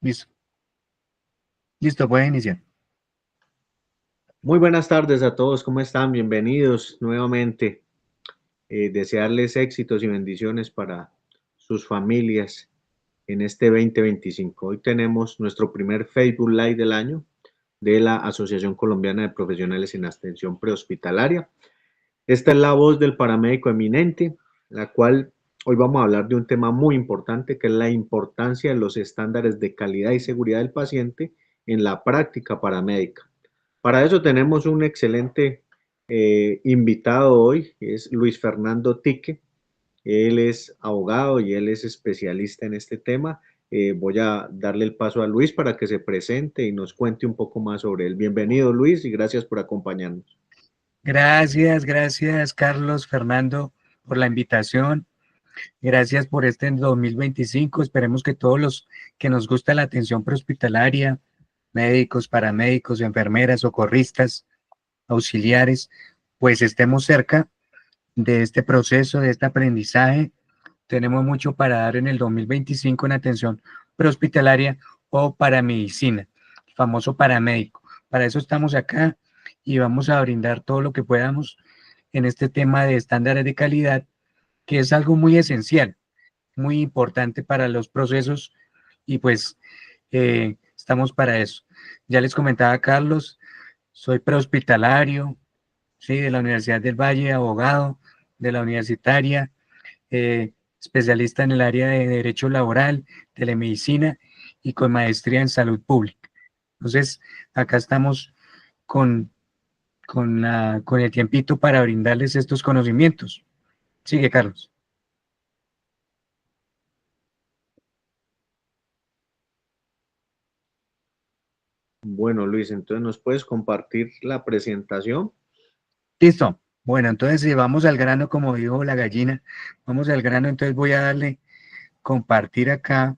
Listo, listo, puedes iniciar. Muy buenas tardes a todos, ¿cómo están? Bienvenidos nuevamente. Desearles éxitos y bendiciones para sus familias en este 2025. Hoy tenemos nuestro primer Facebook Live del año de la Asociación Colombiana de Profesionales en Atención Prehospitalaria. Esta es la voz del paramédico eminente, la cual hoy vamos a hablar de un tema muy importante, que es la importancia de los estándares de calidad y seguridad del paciente en la práctica paramédica. Para eso tenemos un excelente invitado hoy, que es Luis Fernando Tique. Él es abogado y él es especialista en este tema. Voy a darle el paso a Luis para que se presente y nos cuente un poco más sobre él. Bienvenido, Luis, y gracias por acompañarnos. Gracias, Carlos, Fernando, por la invitación. Gracias por este 2025. Esperemos que todos los que nos gusta la atención prehospitalaria, médicos, paramédicos, enfermeras, socorristas, auxiliares, pues estemos cerca de este proceso, de este aprendizaje. Tenemos mucho para dar en el 2025 en atención prehospitalaria o paramedicina, el famoso paramédico. Para eso estamos acá y vamos a brindar todo lo que podamos en este tema de estándares de calidad, que es algo muy esencial, muy importante para los procesos y pues estamos para eso. Ya les comentaba a Carlos, soy prehospitalario, sí, de la Universidad del Valle, abogado de la universitaria, especialista en el área de derecho laboral, telemedicina y con maestría en salud pública. Entonces, acá estamos con, con el tiempito para brindarles estos conocimientos. Sigue, Carlos. Bueno, Luis, entonces nos puedes compartir la presentación. Listo. Bueno, entonces si vamos al grano, como dijo la gallina, vamos al grano, entonces voy a darle compartir acá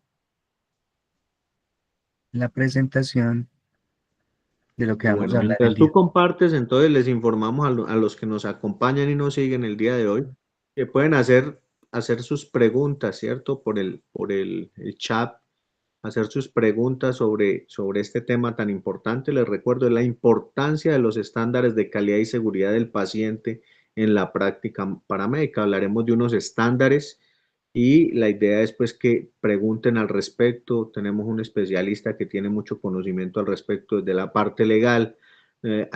la presentación de lo que vamos a Bueno, hablar el mientras tú día. compartes, entonces les informamos a los que nos acompañan y nos siguen el día de hoy que pueden hacer sus preguntas, ¿cierto? El chat, hacer sus preguntas sobre este tema tan importante. Les recuerdo la importancia de los estándares de calidad y seguridad del paciente en la práctica paramédica. Hablaremos de unos estándares y la idea es pues que pregunten al respecto. Tenemos un especialista que tiene mucho conocimiento al respecto de la parte legal.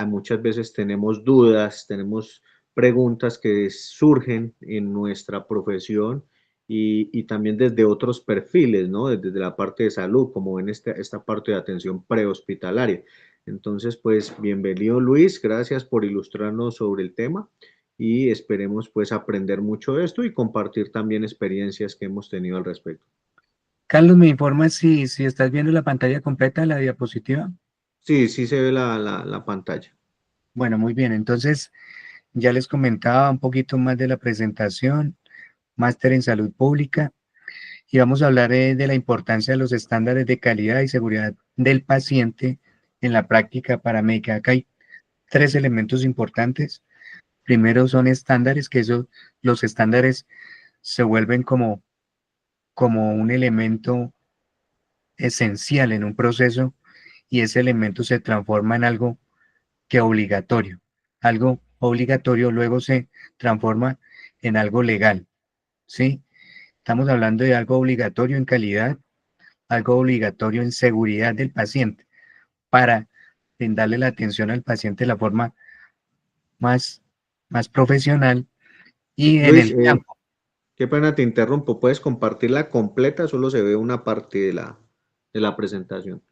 Muchas veces tenemos dudas, tenemos preguntas que surgen en nuestra profesión y también desde otros perfiles, ¿no? Desde la parte de salud, como en esta parte de atención prehospitalaria. Entonces, pues bienvenido Luis, gracias por ilustrarnos sobre el tema y esperemos pues aprender mucho de esto y compartir también experiencias que hemos tenido al respecto. Carlos, ¿me informas si estás viendo la pantalla completa de la diapositiva? Sí, sí se ve la pantalla. Bueno, muy bien. Entonces, ya les comentaba un poquito más de la presentación, máster en salud pública, y vamos a hablar de la importancia de los estándares de calidad y seguridad del paciente en la práctica paramédica. Acá hay tres elementos importantes. Primero son estándares, que eso, los estándares se vuelven como un elemento esencial en un proceso y ese elemento se transforma en algo que obligatorio. Algo obligatorio luego se transforma en algo legal, ¿sí? Estamos hablando de algo obligatorio en calidad, algo obligatorio en seguridad del paciente, para brindarle la atención al paciente de la forma más, más profesional y en Luis, el campo. qué pena te interrumpo, ¿puedes compartirla completa? Solo se ve una parte de la presentación.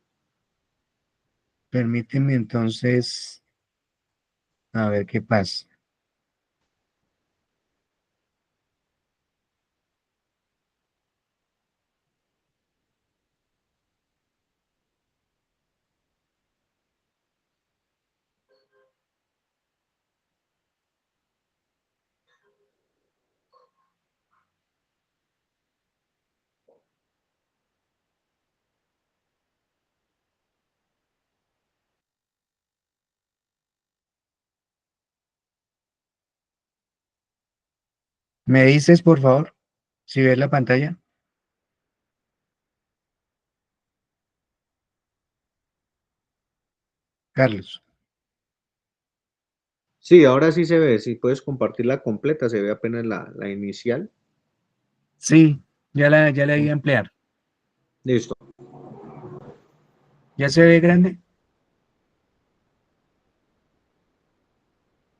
Permíteme entonces, a ver qué pasa. ¿Me dices, por favor, si ves la pantalla? Carlos. Sí, ahora sí se ve. Si puedes compartirla completa, se ve apenas la inicial. Sí, ya la iba a emplear. Listo. ¿Ya se ve grande?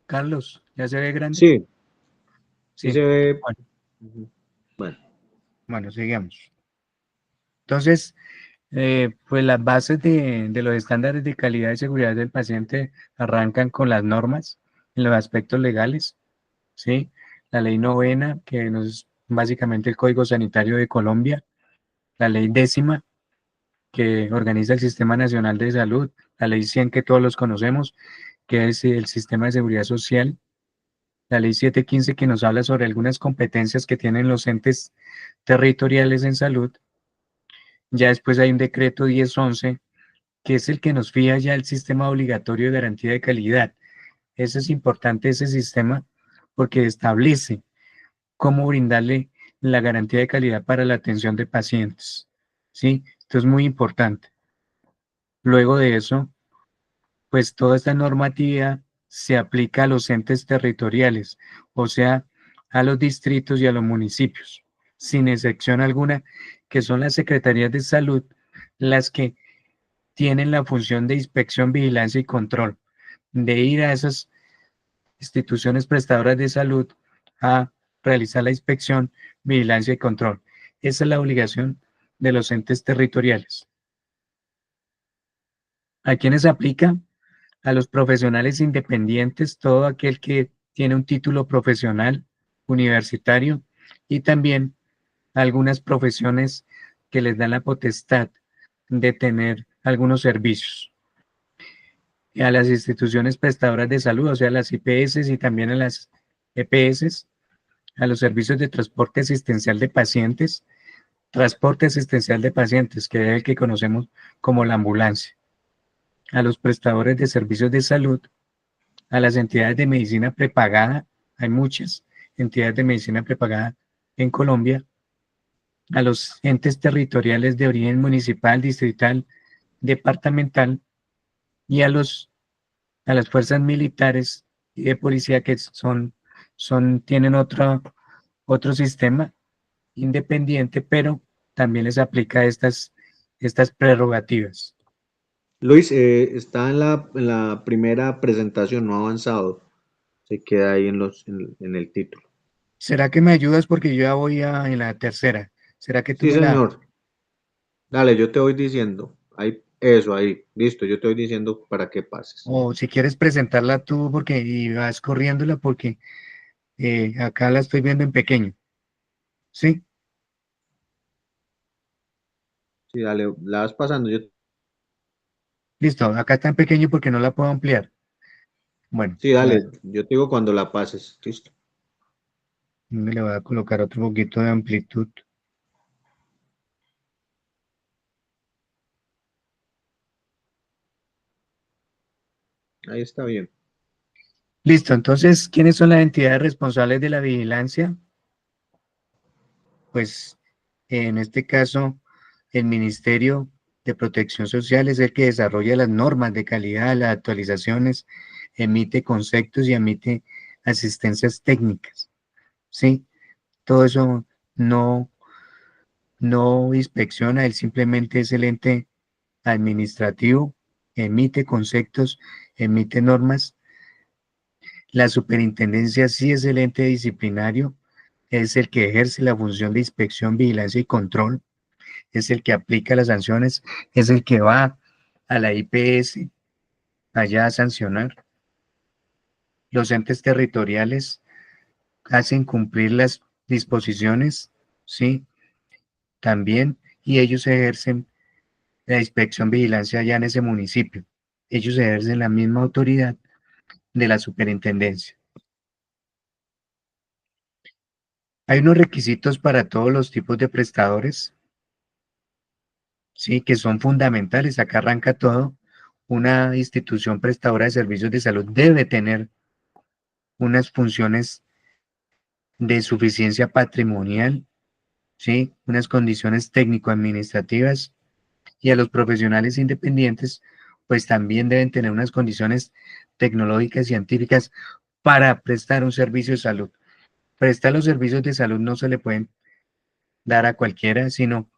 Carlos, ¿ya se ve grande? Sí, sí Sí. se ve. Bueno, Ujú. Bueno, bueno, sigamos. Entonces, pues las bases de los estándares de calidad y seguridad del paciente arrancan con las normas en los aspectos legales, ¿sí? La ley novena, que nos es básicamente el Código Sanitario de Colombia, la ley décima, que organiza el Sistema Nacional de Salud, la ley 100 que todos los conocemos, que es el Sistema de Seguridad Social, la ley 715 que nos habla sobre algunas competencias que tienen los entes territoriales en salud. Ya después hay un decreto 1011 que es el que nos fía ya el sistema obligatorio de garantía de calidad. Ese es importante, ese sistema, porque establece cómo brindarle la garantía de calidad para la atención de pacientes. ¿Sí? Esto es muy importante. Luego de eso, pues toda esta normatividad se aplica a los entes territoriales, o sea, a los distritos y a los municipios, sin excepción alguna, que son las secretarías de salud las que tienen la función de inspección, vigilancia y control, de ir a esas instituciones prestadoras de salud a realizar la inspección, vigilancia y control. Esa es la obligación de los entes territoriales. ¿A quiénes aplica? A los profesionales independientes, todo aquel que tiene un título profesional universitario y también algunas profesiones que les dan la potestad de tener algunos servicios. Y a las instituciones prestadoras de salud, o sea, a las IPS y también a las EPS, a los servicios de transporte asistencial de pacientes, transporte asistencial de pacientes, que es el que conocemos como la ambulancia, a los prestadores de servicios de salud, a las entidades de medicina prepagada, hay muchas entidades de medicina prepagada en Colombia, a los entes territoriales de origen municipal, distrital, departamental y a las fuerzas militares y de policía que tienen otro sistema independiente, pero también les aplica estas prerrogativas. Luis, está en la primera presentación, no ha avanzado. Se queda ahí en el título. ¿Será que me ayudas? Porque yo ya voy en la tercera. ¿Será que tú Sí, me la... señor. Dale, yo te voy diciendo. Ahí, eso, ahí. Listo, yo te voy diciendo para que pases. O si quieres presentarla tú porque y vas corriéndola porque acá la estoy viendo en pequeño. ¿Sí? Sí, dale, la vas pasando. Listo. Acá está en pequeño porque no la puedo ampliar. Bueno, Sí, dale, yo te digo cuando la pases. Listo. me le voy a colocar otro poquito de amplitud. Ahí está bien. Listo. Entonces, ¿quiénes son las entidades responsables de la vigilancia? Pues en este caso, el Ministerio de Protección Social es el que desarrolla las normas de calidad, las actualizaciones, emite conceptos y emite asistencias técnicas. ¿Sí? Todo eso no, no inspecciona, él simplemente es el ente administrativo, emite conceptos, emite normas. La superintendencia sí es el ente disciplinario, es el que ejerce la función de inspección, vigilancia y control, es el que aplica las sanciones, es el que va a la IPS allá a sancionar. Los entes territoriales hacen cumplir las disposiciones, ¿sí? También, y ellos ejercen la inspección, vigilancia allá en ese municipio. Ellos ejercen la misma autoridad de la superintendencia. Hay unos requisitos para todos los tipos de prestadores, ¿sí? Que son fundamentales. Acá arranca todo. Una institución prestadora de servicios de salud debe tener unas funciones de suficiencia patrimonial, ¿sí? Unas condiciones técnico-administrativas y a los profesionales independientes pues también deben tener unas condiciones tecnológicas y científicas para prestar un servicio de salud. Prestar los servicios de salud no se le pueden dar a cualquiera, sino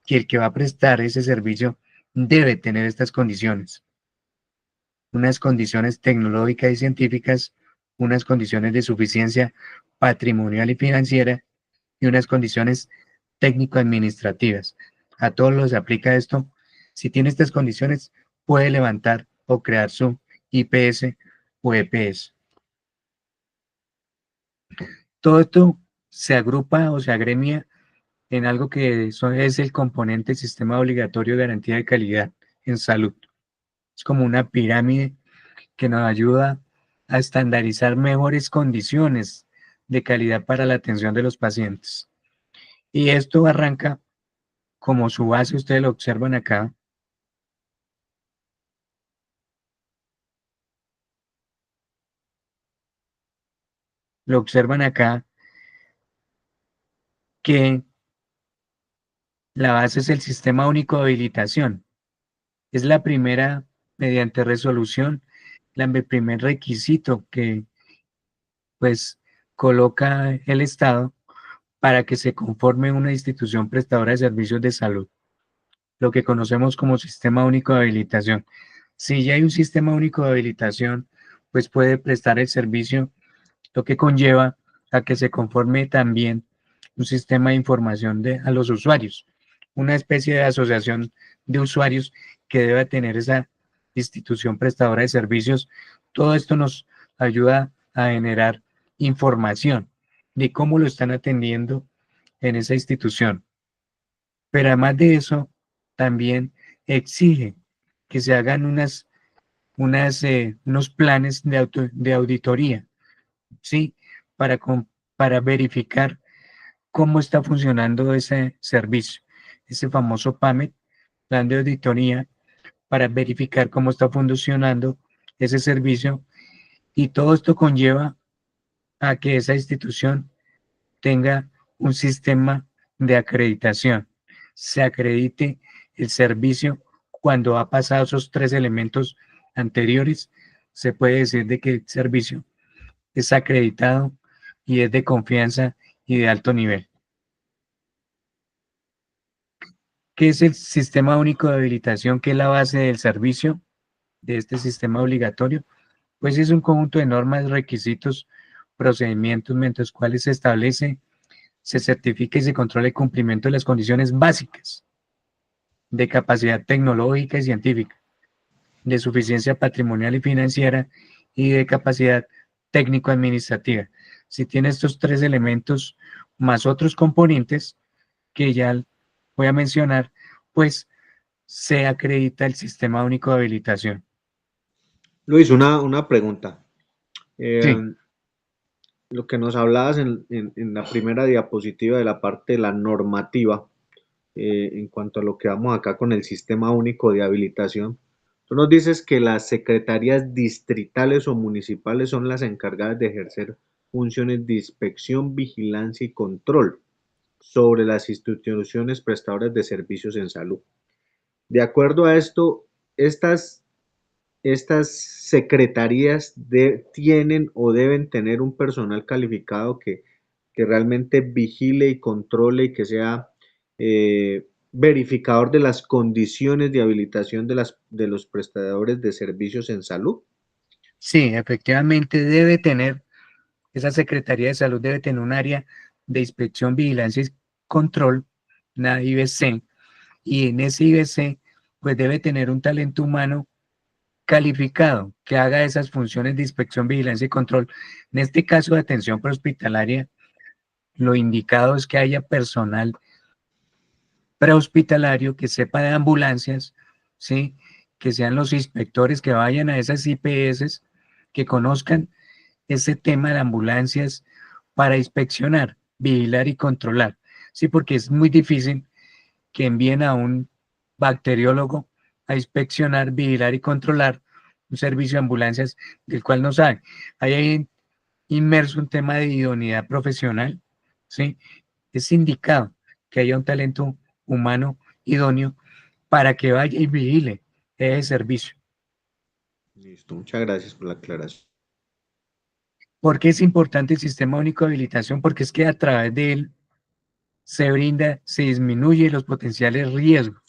que el que va a prestar ese servicio debe tener estas condiciones, unas condiciones tecnológicas y científicas, unas condiciones de suficiencia patrimonial y financiera y unas condiciones técnico-administrativas. A todos los aplica esto. Si tiene estas condiciones, puede levantar o crear su IPS o EPS. Todo esto se agrupa o se agremia en algo que es el componente del sistema obligatorio de garantía de calidad en salud. Es como una pirámide que nos ayuda a estandarizar mejores condiciones de calidad para la atención de los pacientes. Y esto arranca como su base, ustedes lo observan acá, que la base es el sistema único de habilitación. Es la primera, mediante resolución, el primer requisito que pues coloca el Estado para que se conforme una institución prestadora de servicios de salud, lo que conocemos como sistema único de habilitación. Si ya hay un sistema único de habilitación, pues puede prestar el servicio, lo que conlleva a que se conforme también un sistema de información a los usuarios, una especie de asociación de usuarios que debe tener esa institución prestadora de servicios. Todo esto nos ayuda a generar información de cómo lo están atendiendo en esa institución. Pero además de eso, también exige que se hagan unos planes de auditoría, ¿sí? Para, para verificar cómo está funcionando ese servicio, ese famoso PAMET, plan de auditoría, para verificar cómo está funcionando ese servicio. Y todo esto conlleva a que esa institución tenga un sistema de acreditación. Se acredite el servicio cuando ha pasado esos tres elementos anteriores, se puede decir de que el servicio es acreditado y es de confianza y de alto nivel. ¿Qué es el sistema único de habilitación? ¿Qué es la base del servicio de este sistema obligatorio? Pues es un conjunto de normas, requisitos, procedimientos mediante los cuales se establece, se certifica y se controla el cumplimiento de las condiciones básicas de capacidad tecnológica y científica, de suficiencia patrimonial y financiera y de capacidad técnico-administrativa. Si tiene estos tres elementos más otros componentes que ya voy a mencionar, pues se acredita el sistema único de habilitación. Luis, una pregunta. Sí, Lo que nos hablabas en la primera diapositiva de la parte de la normativa, en cuanto a lo que vamos acá con el sistema único de habilitación, tú nos dices que las secretarías distritales o municipales son las encargadas de ejercer funciones de inspección, vigilancia y control sobre las instituciones prestadoras de servicios en salud. De acuerdo a esto, estas secretarías tienen o deben tener un personal calificado que realmente vigile y controle y que sea verificador de las condiciones de habilitación de los prestadores de servicios en salud. sí, efectivamente esa Secretaría de Salud debe tener un área de inspección, vigilancia y control, una IBC, y en ese IBC pues debe tener un talento humano calificado que haga esas funciones de inspección, vigilancia y control. En este caso de atención prehospitalaria, lo indicado es que haya personal prehospitalario que sepa de ambulancias, ¿sí? Que sean los inspectores que vayan a esas IPS, que conozcan ese tema de ambulancias para inspeccionar, vigilar y controlar. Sí, porque es muy difícil que envíen a un bacteriólogo a inspeccionar, vigilar y controlar un servicio de ambulancias del cual no sabe. Hay inmerso un tema de idoneidad profesional, ¿sí? Es indicado que haya un talento humano idóneo para que vaya y vigile ese servicio. Listo, muchas gracias por la aclaración. ¿Por qué es importante el sistema único de habilitación? Porque es que a través de él se disminuye los potenciales riesgos,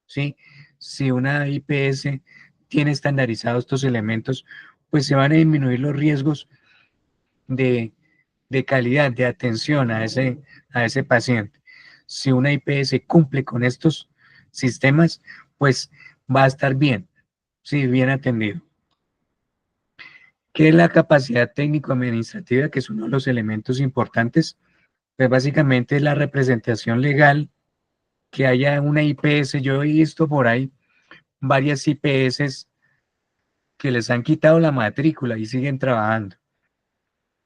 ¿sí? Si una IPS tiene estandarizados estos elementos, pues se van a disminuir los riesgos de, de calidad, de atención a ese paciente. Si una IPS cumple con estos sistemas, pues va a estar bien, sí, bien atendido. ¿Qué es la capacidad técnico-administrativa? Que es uno de los elementos importantes. Pues básicamente es la representación legal, que haya una IPS. Yo he visto por ahí varias IPS que les han quitado la matrícula y siguen trabajando.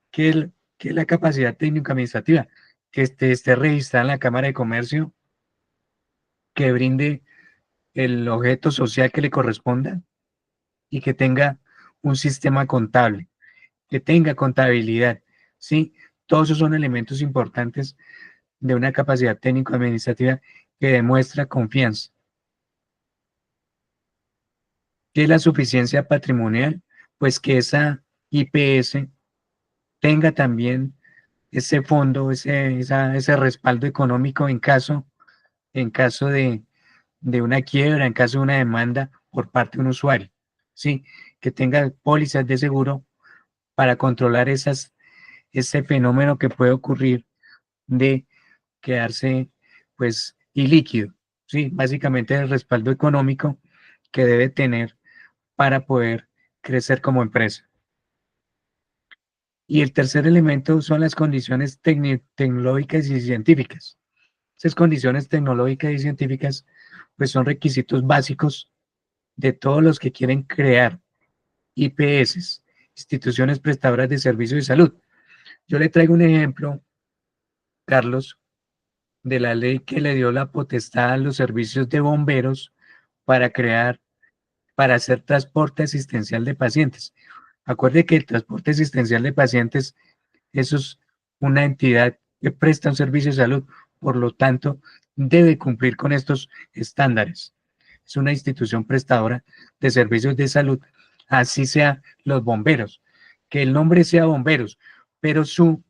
¿Qué es, qué es la capacidad técnico-administrativa? Que esté registrada en la Cámara de Comercio, que brinde el objeto social que le corresponda y que tenga un sistema contable, que tenga contabilidad, ¿sí? Todos esos son elementos importantes de una capacidad técnico-administrativa que demuestra confianza. ¿Qué es la suficiencia patrimonial? Pues que esa IPS tenga también ese fondo, ese respaldo económico en caso de una quiebra, en caso de una demanda por parte de un usuario, ¿sí? Que tenga pólizas de seguro para controlar ese fenómeno que puede ocurrir de quedarse, pues, ilíquido, ¿sí? Básicamente el respaldo económico que debe tener para poder crecer como empresa. Y el tercer elemento son las condiciones tecnológicas y científicas. Esas condiciones tecnológicas y científicas, pues son requisitos básicos de todos los que quieren crear IPS, instituciones prestadoras de servicios de salud. Yo le traigo un ejemplo, Carlos, de la ley que le dio la potestad a los servicios de bomberos para crear, para hacer transporte asistencial de pacientes. Acuerde que el transporte asistencial de pacientes, eso es una entidad que presta un servicio de salud, por lo tanto, debe cumplir con estos estándares. Es una institución prestadora de servicios de salud, así sea los bomberos, que el nombre sea bomberos, pero su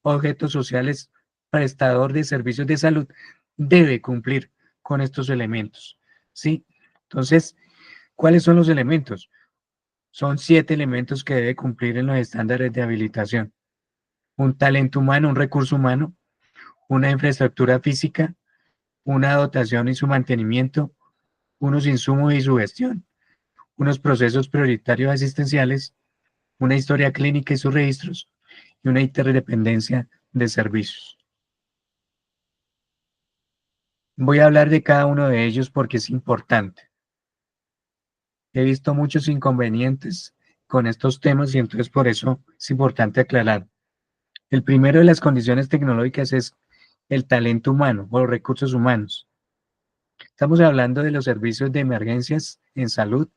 objeto social es prestador de servicios de salud, debe cumplir con estos elementos, ¿sí? Entonces, ¿cuáles son los elementos? Son 7 elementos que debe cumplir en los estándares de habilitación: un talento humano, un recurso humano, una infraestructura física, una dotación y su mantenimiento, unos insumos y su gestión, unos procesos prioritarios asistenciales, una historia clínica y sus registros, y una interdependencia de servicios. Voy a hablar de cada uno de ellos porque es importante. He visto muchos inconvenientes con estos temas y entonces por eso es importante aclarar. El primero de las condiciones tecnológicas es el talento humano o los recursos humanos. Estamos hablando de los servicios de emergencias en salud,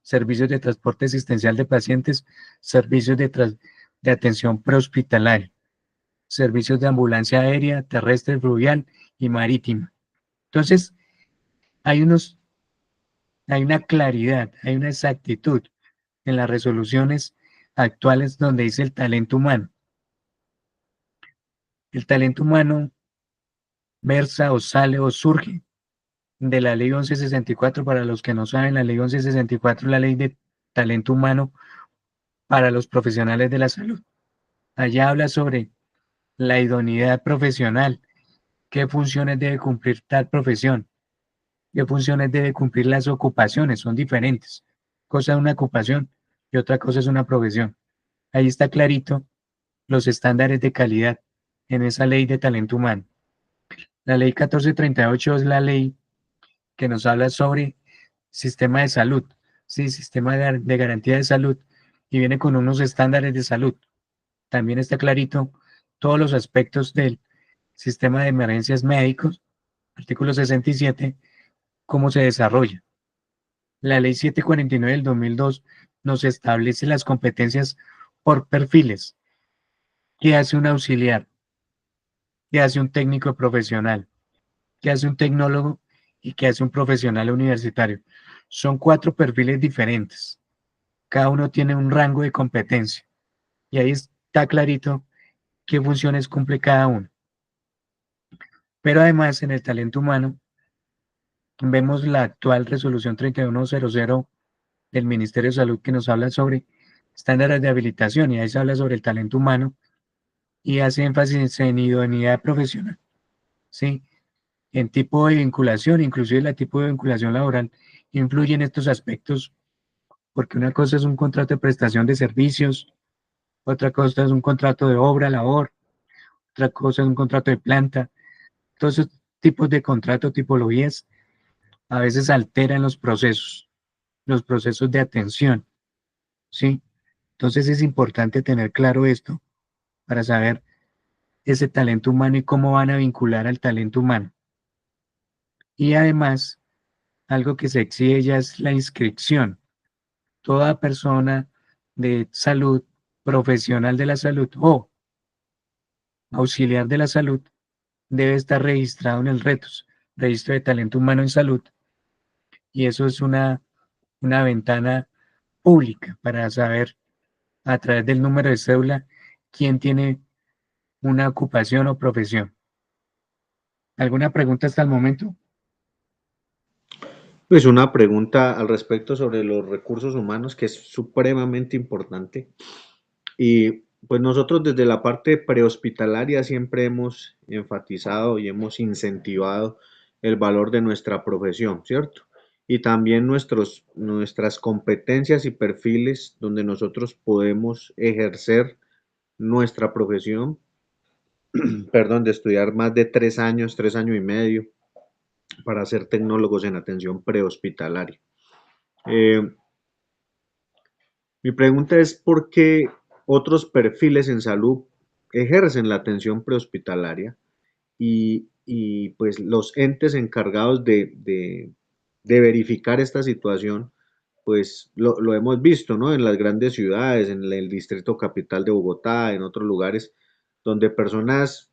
servicios de transporte asistencial de pacientes, servicios de atención prehospitalaria, servicios de ambulancia aérea, terrestre, fluvial y marítima. Entonces, hay hay una claridad, hay una exactitud en las resoluciones actuales donde dice el talento humano. El talento humano versa o sale o surge de la ley 1164. Para los que no saben, la ley 1164 es la ley de talento humano para los profesionales de la salud. Allá habla sobre la idoneidad profesional, qué funciones debe cumplir tal profesión, qué funciones debe cumplir las ocupaciones, son diferentes. Cosa es una ocupación y otra cosa es una profesión. Ahí está clarito los estándares de calidad en esa ley de talento humano. La ley 1438 es la ley que nos habla sobre sistema de salud, sí, sistema de garantía de salud, y viene con unos estándares de salud. También está clarito todos los aspectos del sistema de emergencias médicos, artículo 67, cómo se desarrolla. La ley 749 del 2002 nos establece las competencias por perfiles. ¿Qué hace un auxiliar? ¿Qué hace un técnico profesional? ¿Qué hace un tecnólogo? ¿Y qué hace un profesional universitario? Son 4 perfiles diferentes. Cada uno tiene un rango de competencia y ahí está clarito qué funciones cumple cada uno. Pero además en el talento humano vemos la actual resolución 3100 del Ministerio de Salud que nos habla sobre estándares de habilitación y ahí se habla sobre el talento humano y hace énfasis en idoneidad profesional, ¿sí? En tipo de vinculación, inclusive el tipo de vinculación laboral, influye en estos aspectos porque una cosa es un contrato de prestación de servicios, otra cosa es un contrato de obra, labor, otra cosa es un contrato de planta. Todos esos tipos de contrato, tipologías, a veces alteran los procesos de atención, ¿sí? Entonces es importante tener claro esto para saber ese talento humano y cómo van a vincular al talento humano. Y además, algo que se exige ya es la inscripción. Toda persona de salud, profesional de la salud o auxiliar de la salud debe estar registrado en el RETOS, Registro de Talento Humano en Salud, y eso es una ventana pública para saber a través del número de cédula quién tiene una ocupación o profesión. ¿Alguna pregunta hasta el momento? Pues una pregunta al respecto sobre los recursos humanos que es supremamente importante. Y pues nosotros desde la parte prehospitalaria siempre hemos enfatizado y hemos incentivado el valor de nuestra profesión, ¿cierto? Y también nuestras competencias y perfiles donde nosotros podemos ejercer nuestra profesión, perdón, de estudiar más de 3 años, 3 años y medio para ser tecnólogos en atención prehospitalaria. Eh, Mi pregunta es por qué otros perfiles en salud ejercen la atención prehospitalaria y, pues los entes encargados de verificar esta situación, pues lo hemos visto, ¿no? En las grandes ciudades, en el distrito capital de Bogotá, en otros lugares, donde personas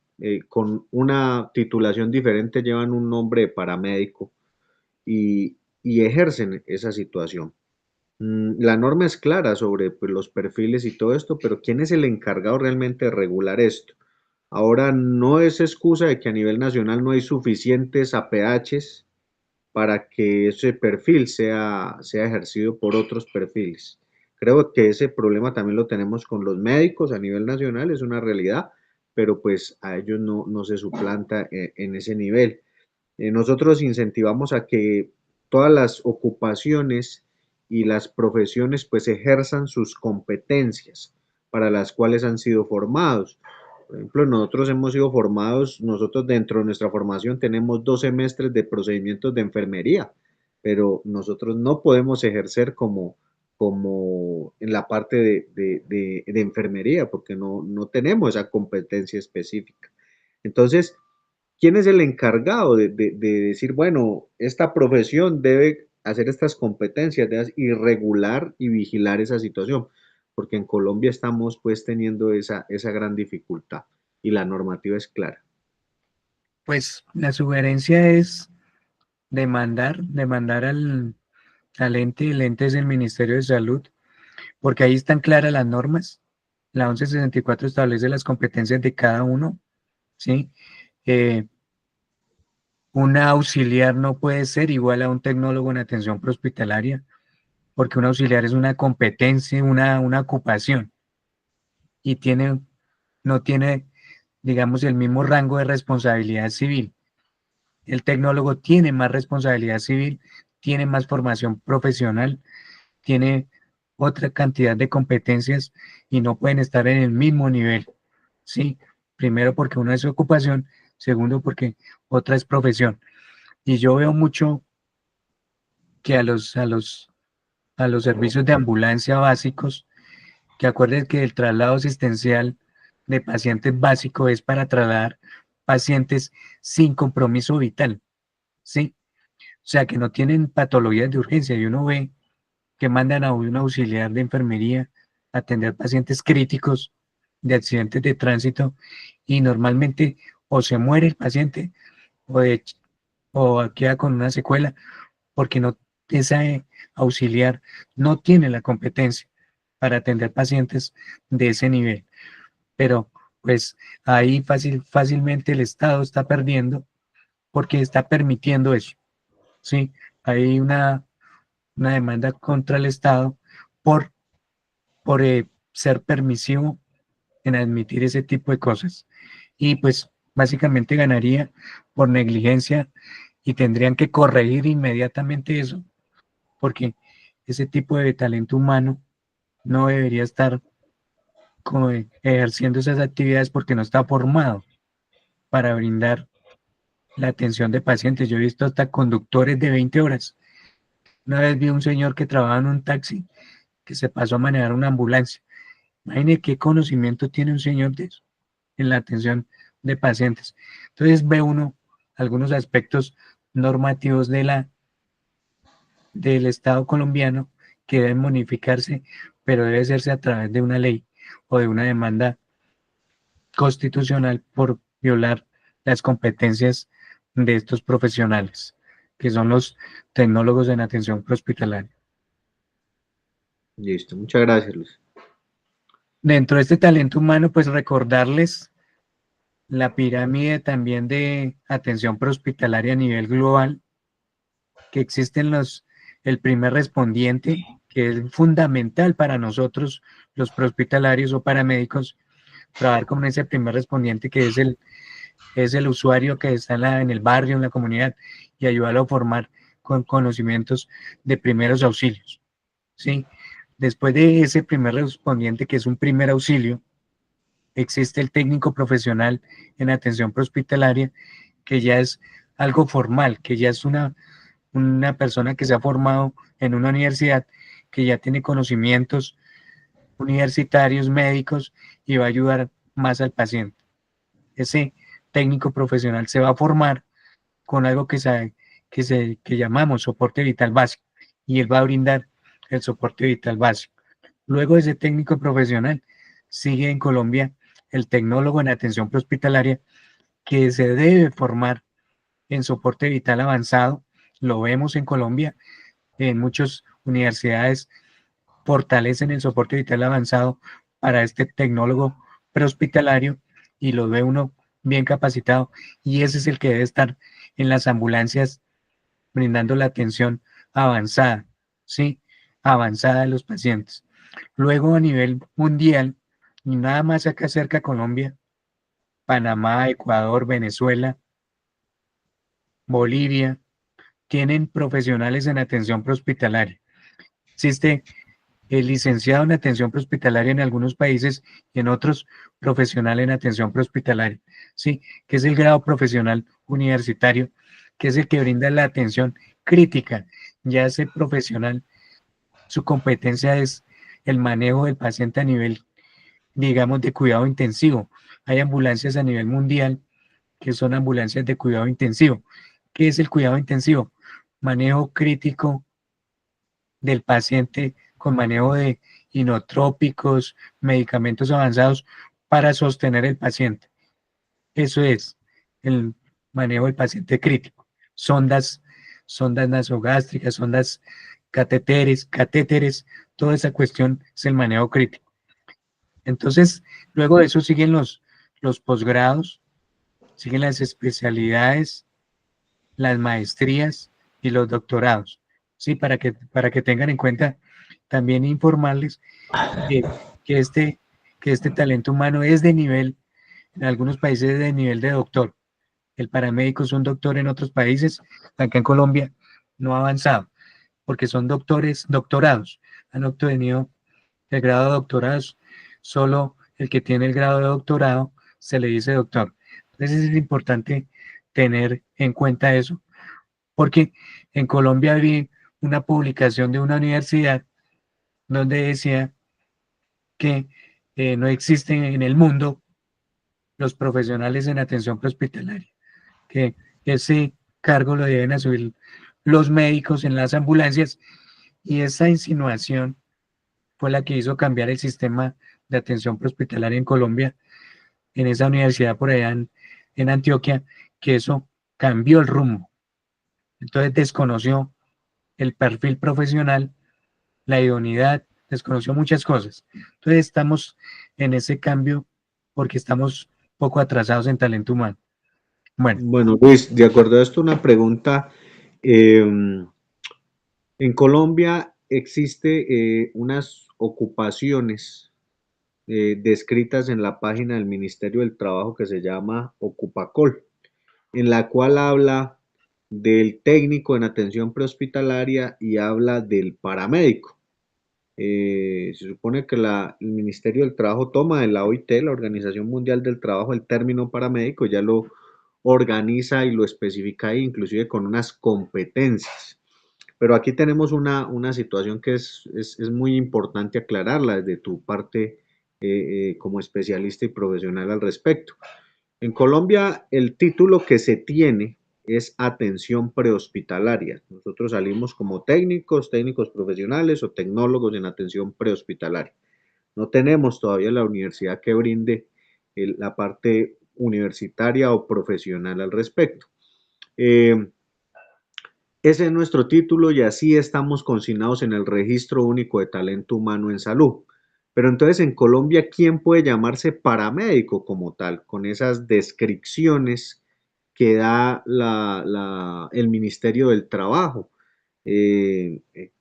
con una titulación diferente llevan un nombre de paramédico y ejercen esa situación. La norma es clara sobre pues, los perfiles y todo esto, pero ¿quién es el encargado realmente de regular esto? Ahora no es excusa de que a nivel nacional no hay suficientes APHs para que ese perfil sea ejercido por otros perfiles. Creo que ese problema también lo tenemos con los médicos a nivel nacional, es una realidad, pero pues a ellos no se suplanta en ese nivel. Nosotros incentivamos a que todas las ocupaciones y las profesiones pues ejerzan sus competencias para las cuales han sido formados. Por ejemplo, nosotros hemos sido formados, nosotros dentro de nuestra formación tenemos 2 semestres de procedimientos de enfermería, pero nosotros no podemos ejercer como en la parte de enfermería porque no tenemos esa competencia específica. Entonces, ¿quién es el encargado de decir, bueno, esta profesión debe hacer estas competencias y regular y vigilar esa situación? Porque en Colombia estamos pues teniendo esa gran dificultad y la normativa es clara. Pues la sugerencia es demandar al ente, el ente es el Ministerio de Salud, porque ahí están claras las normas. La 1164 establece las competencias de cada uno, ¿sí? Eh, un auxiliar no puede ser igual a un tecnólogo en atención prehospitalaria, porque un auxiliar es una competencia, una ocupación, y no tiene, digamos, el mismo rango de responsabilidad civil. El tecnólogo tiene más responsabilidad civil, tiene más formación profesional, tiene otra cantidad de competencias y no pueden estar en el mismo nivel, ¿sí? Primero porque una es ocupación, segundo porque otra es profesión. Y yo veo mucho que a los servicios de ambulancia básicos, que acuerden que el traslado asistencial de pacientes básico es para trasladar pacientes sin compromiso vital, ¿sí? O sea, que no tienen patologías de urgencia y uno ve que mandan a un auxiliar de enfermería a atender pacientes críticos de accidentes de tránsito y normalmente o se muere el paciente o, o queda con una secuela porque ese auxiliar no tiene la competencia para atender pacientes de ese nivel. Pero pues ahí fácilmente el Estado está perdiendo porque está permitiendo eso, ¿sí? Hay una demanda contra el Estado por, por ser permisivo en admitir ese tipo de cosas. Y pues básicamente ganaría por negligencia y tendrían que corregir inmediatamente eso, porque ese tipo de talento humano no debería estar como ejerciendo esas actividades porque no está formado para brindar la atención de pacientes. Yo he visto hasta conductores de 20 horas. Una vez vi a un señor que trabajaba en un taxi que se pasó a manejar una ambulancia. Imagine qué conocimiento tiene un señor de eso en la atención de pacientes. Entonces ve uno algunos aspectos normativos del Estado colombiano que deben modificarse, pero debe hacerse a través de una ley o de una demanda constitucional por violar las competencias de estos profesionales, que son los tecnólogos en atención prehospitalaria. Listo, muchas gracias, Luis. Dentro de este talento humano, pues recordarles la pirámide también de atención prehospitalaria a nivel global, que existen el primer respondiente, que es fundamental para nosotros, los prehospitalarios o paramédicos, trabajar con ese primer respondiente que es el usuario que está en el barrio, en la comunidad, y ayudarlo a formar con conocimientos de primeros auxilios, ¿sí? Después de ese primer respondiente, que es un primer auxilio, existe el técnico profesional en atención prehospitalaria, que ya es algo formal, que ya es una persona que se ha formado en una universidad, que ya tiene conocimientos universitarios, médicos, y va a ayudar más al paciente. Ese técnico profesional se va a formar con algo que llamamos soporte vital básico, y él va a brindar el soporte vital básico. Luego de ese técnico profesional, sigue en Colombia el tecnólogo en atención prehospitalaria, que se debe formar en soporte vital avanzado. Lo vemos en Colombia, en muchas universidades fortalecen el soporte vital avanzado para este tecnólogo prehospitalario y lo ve uno bien capacitado, y ese es el que debe estar en las ambulancias brindando la atención avanzada, ¿sí? Avanzada de los pacientes. Luego a nivel mundial, y nada más acá cerca Colombia, Panamá, Ecuador, Venezuela, Bolivia, tienen profesionales en atención prehospitalaria. Existe el licenciado en atención prehospitalaria en algunos países y en otros profesional en atención prehospitalaria, ¿sí? Que es el grado profesional universitario, que es el que brinda la atención crítica. Ya ese profesional, su competencia es el manejo del paciente a nivel, digamos, de cuidado intensivo. Hay ambulancias a nivel mundial que son ambulancias de cuidado intensivo. ¿Qué es el cuidado intensivo? Manejo crítico del paciente con manejo de inotrópicos, medicamentos avanzados para sostener el paciente. Eso es el manejo del paciente crítico. Sondas nasogástricas, sondas catéteres, toda esa cuestión es el manejo crítico. Entonces, luego de eso siguen los posgrados, siguen las especialidades, las maestrías y los doctorados. Sí, para que tengan en cuenta, también informarles que, que, este, que este talento humano es de nivel, en algunos países es de nivel de doctor. El paramédico es un doctor en otros países, acá en Colombia no ha avanzado, porque son doctorados, han obtenido el grado de doctorados, solo el que tiene el grado de doctorado se le dice doctor. Entonces es importante tener en cuenta eso, porque en Colombia vi una publicación de una universidad donde decía que no existen en el mundo los profesionales en atención prehospitalaria, que ese cargo lo deben asumir los médicos en las ambulancias, y esa insinuación fue la que hizo cambiar el sistema de atención prehospitalaria en Colombia, en esa universidad por allá en Antioquia, que eso cambió el rumbo. Entonces desconoció el perfil profesional, la idoneidad, desconoció muchas cosas. Entonces estamos en ese cambio porque estamos poco atrasados en talento humano. Bueno, Bueno, Luis, de acuerdo a esto, una pregunta. em, en Colombia existe unas ocupaciones descritas en la página del Ministerio del Trabajo que se llama Ocupacol, en la cual habla del técnico en atención prehospitalaria y habla del paramédico. Se supone que el Ministerio del Trabajo toma de la OIT, la Organización Mundial del Trabajo, el término paramédico, ya lo organiza y lo especifica ahí, inclusive con unas competencias. Pero aquí tenemos una situación que es muy importante aclararla desde tu parte como especialista y profesional al respecto. En Colombia, el título que se tiene es atención prehospitalaria. Nosotros salimos como técnicos, técnicos profesionales o tecnólogos en atención prehospitalaria. No tenemos todavía la universidad que brinde la parte universitaria o profesional al respecto. Eh, Ese es nuestro título y así estamos consignados en el Registro Único de Talento Humano en Salud. Pero entonces en Colombia, ¿quién puede llamarse paramédico como tal? Con esas descripciones que da el Ministerio del Trabajo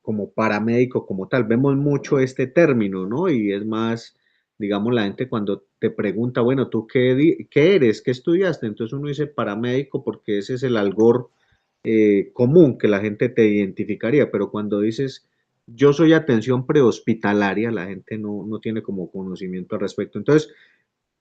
como paramédico como tal. Vemos mucho este término, ¿no? Y es más, digamos, la gente cuando te pregunta, bueno, ¿tú qué eres? ¿Qué estudiaste? Entonces uno dice paramédico porque ese es el algor común que la gente te identificaría, pero cuando dices yo soy atención prehospitalaria, la gente no tiene como conocimiento al respecto. Entonces,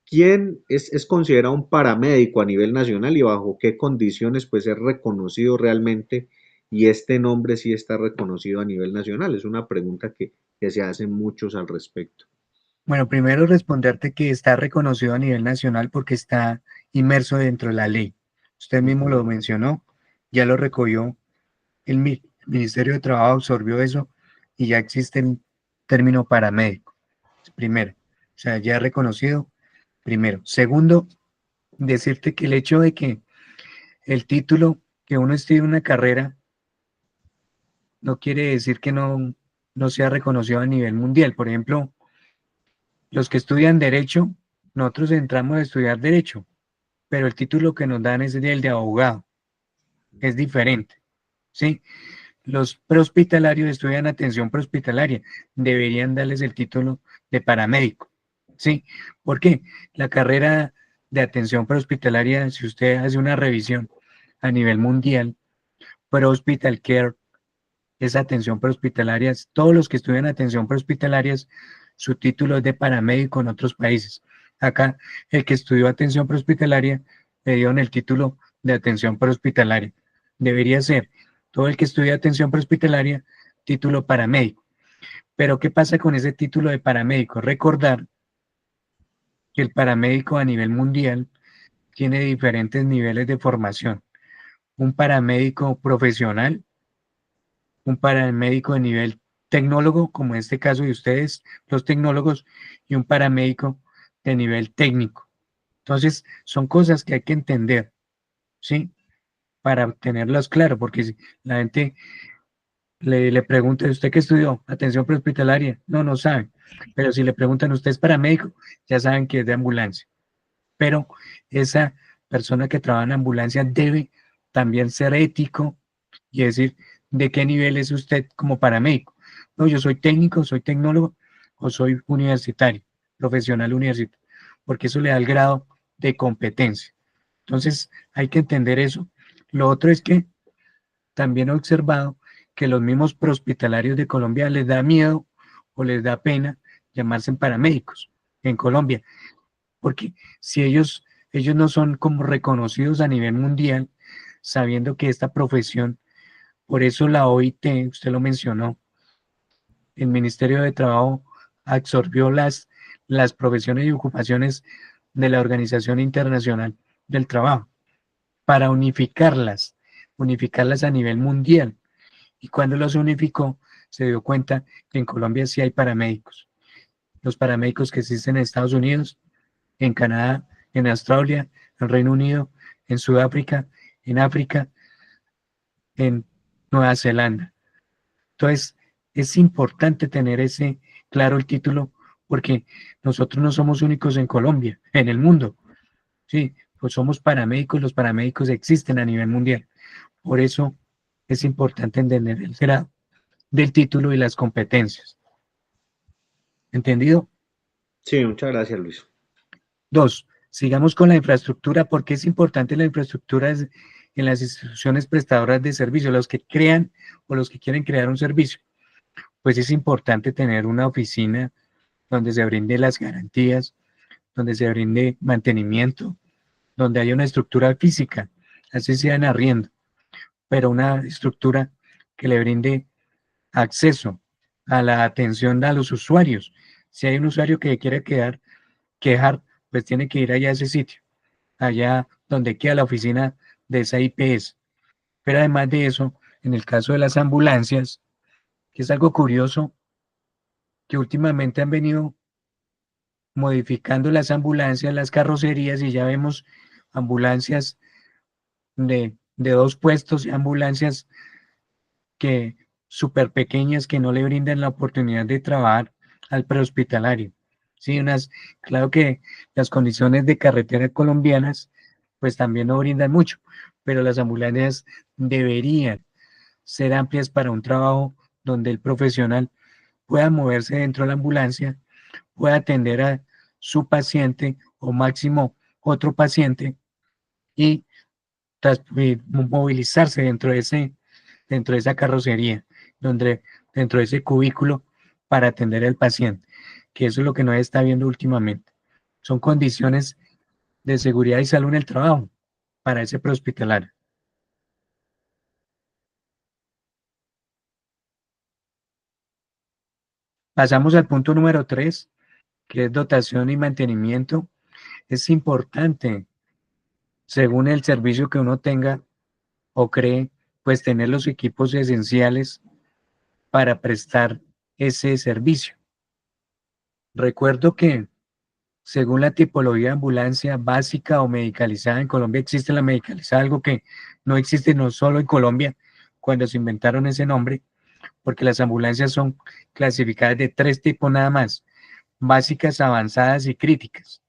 ¿quién es considerado un paramédico a nivel nacional y bajo qué condiciones pues es reconocido realmente y este nombre sí está reconocido a nivel nacional? Es una pregunta que se hacen muchos al respecto. bueno, primero responderte que está reconocido a nivel nacional porque está inmerso dentro de la ley. Usted mismo lo Ujú. mencionó, ya lo recogió, el Ministerio de Trabajo absorbió eso y ya existe el término paramédico. Primero, o sea, ya reconocido, primero. Segundo, decirte que el hecho de que el título, que uno estudie una carrera, no quiere decir que no sea reconocido a nivel mundial. Por ejemplo, los que estudian derecho, nosotros entramos a estudiar derecho, pero el título que nos dan es el de abogado, es diferente, ¿sí? Los prehospitalarios estudian atención prehospitalaria, deberían darles el título de paramédico, ¿sí? ¿Por qué? La carrera de atención prehospitalaria, si usted hace una revisión a nivel mundial, prehospital care es atención prehospitalaria, todos los que estudian atención prehospitalaria, su título es de paramédico en otros países. Acá, el que estudió atención prehospitalaria le dieron el título de atención prehospitalaria. Debería ser todo el que estudia atención prehospitalaria, título paramédico. Pero ¿qué pasa con ese título de paramédico? Recordar que el paramédico a nivel mundial tiene diferentes niveles de formación. Un paramédico profesional, un paramédico de nivel tecnólogo, como en este caso de ustedes, los tecnólogos, y un paramédico de nivel técnico. Entonces, son cosas que hay que entender, ¿sí? Para tenerlas claro, porque si la gente le pregunta, ¿usted qué estudió? Atención prehospitalaria. No, no saben. Pero si le preguntan, ¿usted es paramédico? Ya saben que es de ambulancia. Pero esa persona que trabaja en ambulancia debe también ser ético y decir de qué nivel es usted como paramédico. No, yo soy técnico, soy tecnólogo o soy universitario, profesional universitario, porque eso le da el grado de competencia. Entonces hay que entender eso. Lo otro es que también he observado que los mismos prehospitalarios de Colombia les da miedo o les da pena llamarse paramédicos en Colombia, porque si ellos no son como reconocidos a nivel mundial, sabiendo que esta profesión, por eso la OIT, usted lo mencionó, el Ministerio de Trabajo absorbió las profesiones y ocupaciones de la Organización Internacional del Trabajo para unificarlas a nivel mundial. Y cuando los unificó, se dio cuenta que en Colombia sí hay paramédicos. Los paramédicos que existen en Estados Unidos, en Canadá, en Australia, en Reino Unido, en Sudáfrica, en África, en Nueva Zelanda. Entonces, es importante tener ese claro el título porque nosotros no somos únicos en Colombia, en el mundo. Sí, pues somos paramédicos, los paramédicos existen a nivel mundial. Por eso es importante entender el grado del título y las competencias. ¿Entendido? Sí, muchas gracias, Luis. Dos, sigamos con la infraestructura. ¿Por qué es importante la infraestructura en las instituciones prestadoras de servicios, los que crean o los que quieren crear un servicio? Pues es importante tener una oficina donde se brinde las garantías, donde se brinde mantenimiento, donde haya una estructura física, así sea en arriendo, pero una estructura que le brinde acceso a la atención a los usuarios. Si hay un usuario que quiere quejar, pues tiene que ir allá a ese sitio, allá donde queda la oficina de esa IPS. Pero además de eso, en el caso de las ambulancias, que es algo curioso, que últimamente han venido modificando las ambulancias, las carrocerías, y ya vemos ambulancias de dos puestos, ambulancias que súper pequeñas que no le brindan la oportunidad de trabajar al prehospitalario. Sí, claro que las condiciones de carretera colombianas pues también no brindan mucho, pero las ambulancias deberían ser amplias para un trabajo donde el profesional pueda moverse dentro de la ambulancia, pueda atender a su paciente o máximo otro paciente y movilizarse dentro de esa carrocería, donde, dentro de ese cubículo para atender al paciente, que eso es lo que no está viendo últimamente. Son condiciones de seguridad y salud en el trabajo para ese prehospitalario. Pasamos al punto número 3, que es dotación y mantenimiento. Es importante, según el servicio que uno tenga o cree, pues tener los equipos esenciales para prestar ese servicio. Recuerdo que según la tipología de ambulancia básica o medicalizada, en Colombia existe la medicalizada, algo que no existe no solo en Colombia cuando se inventaron ese nombre, porque las ambulancias son clasificadas de tres tipos nada más: básicas, avanzadas y críticas,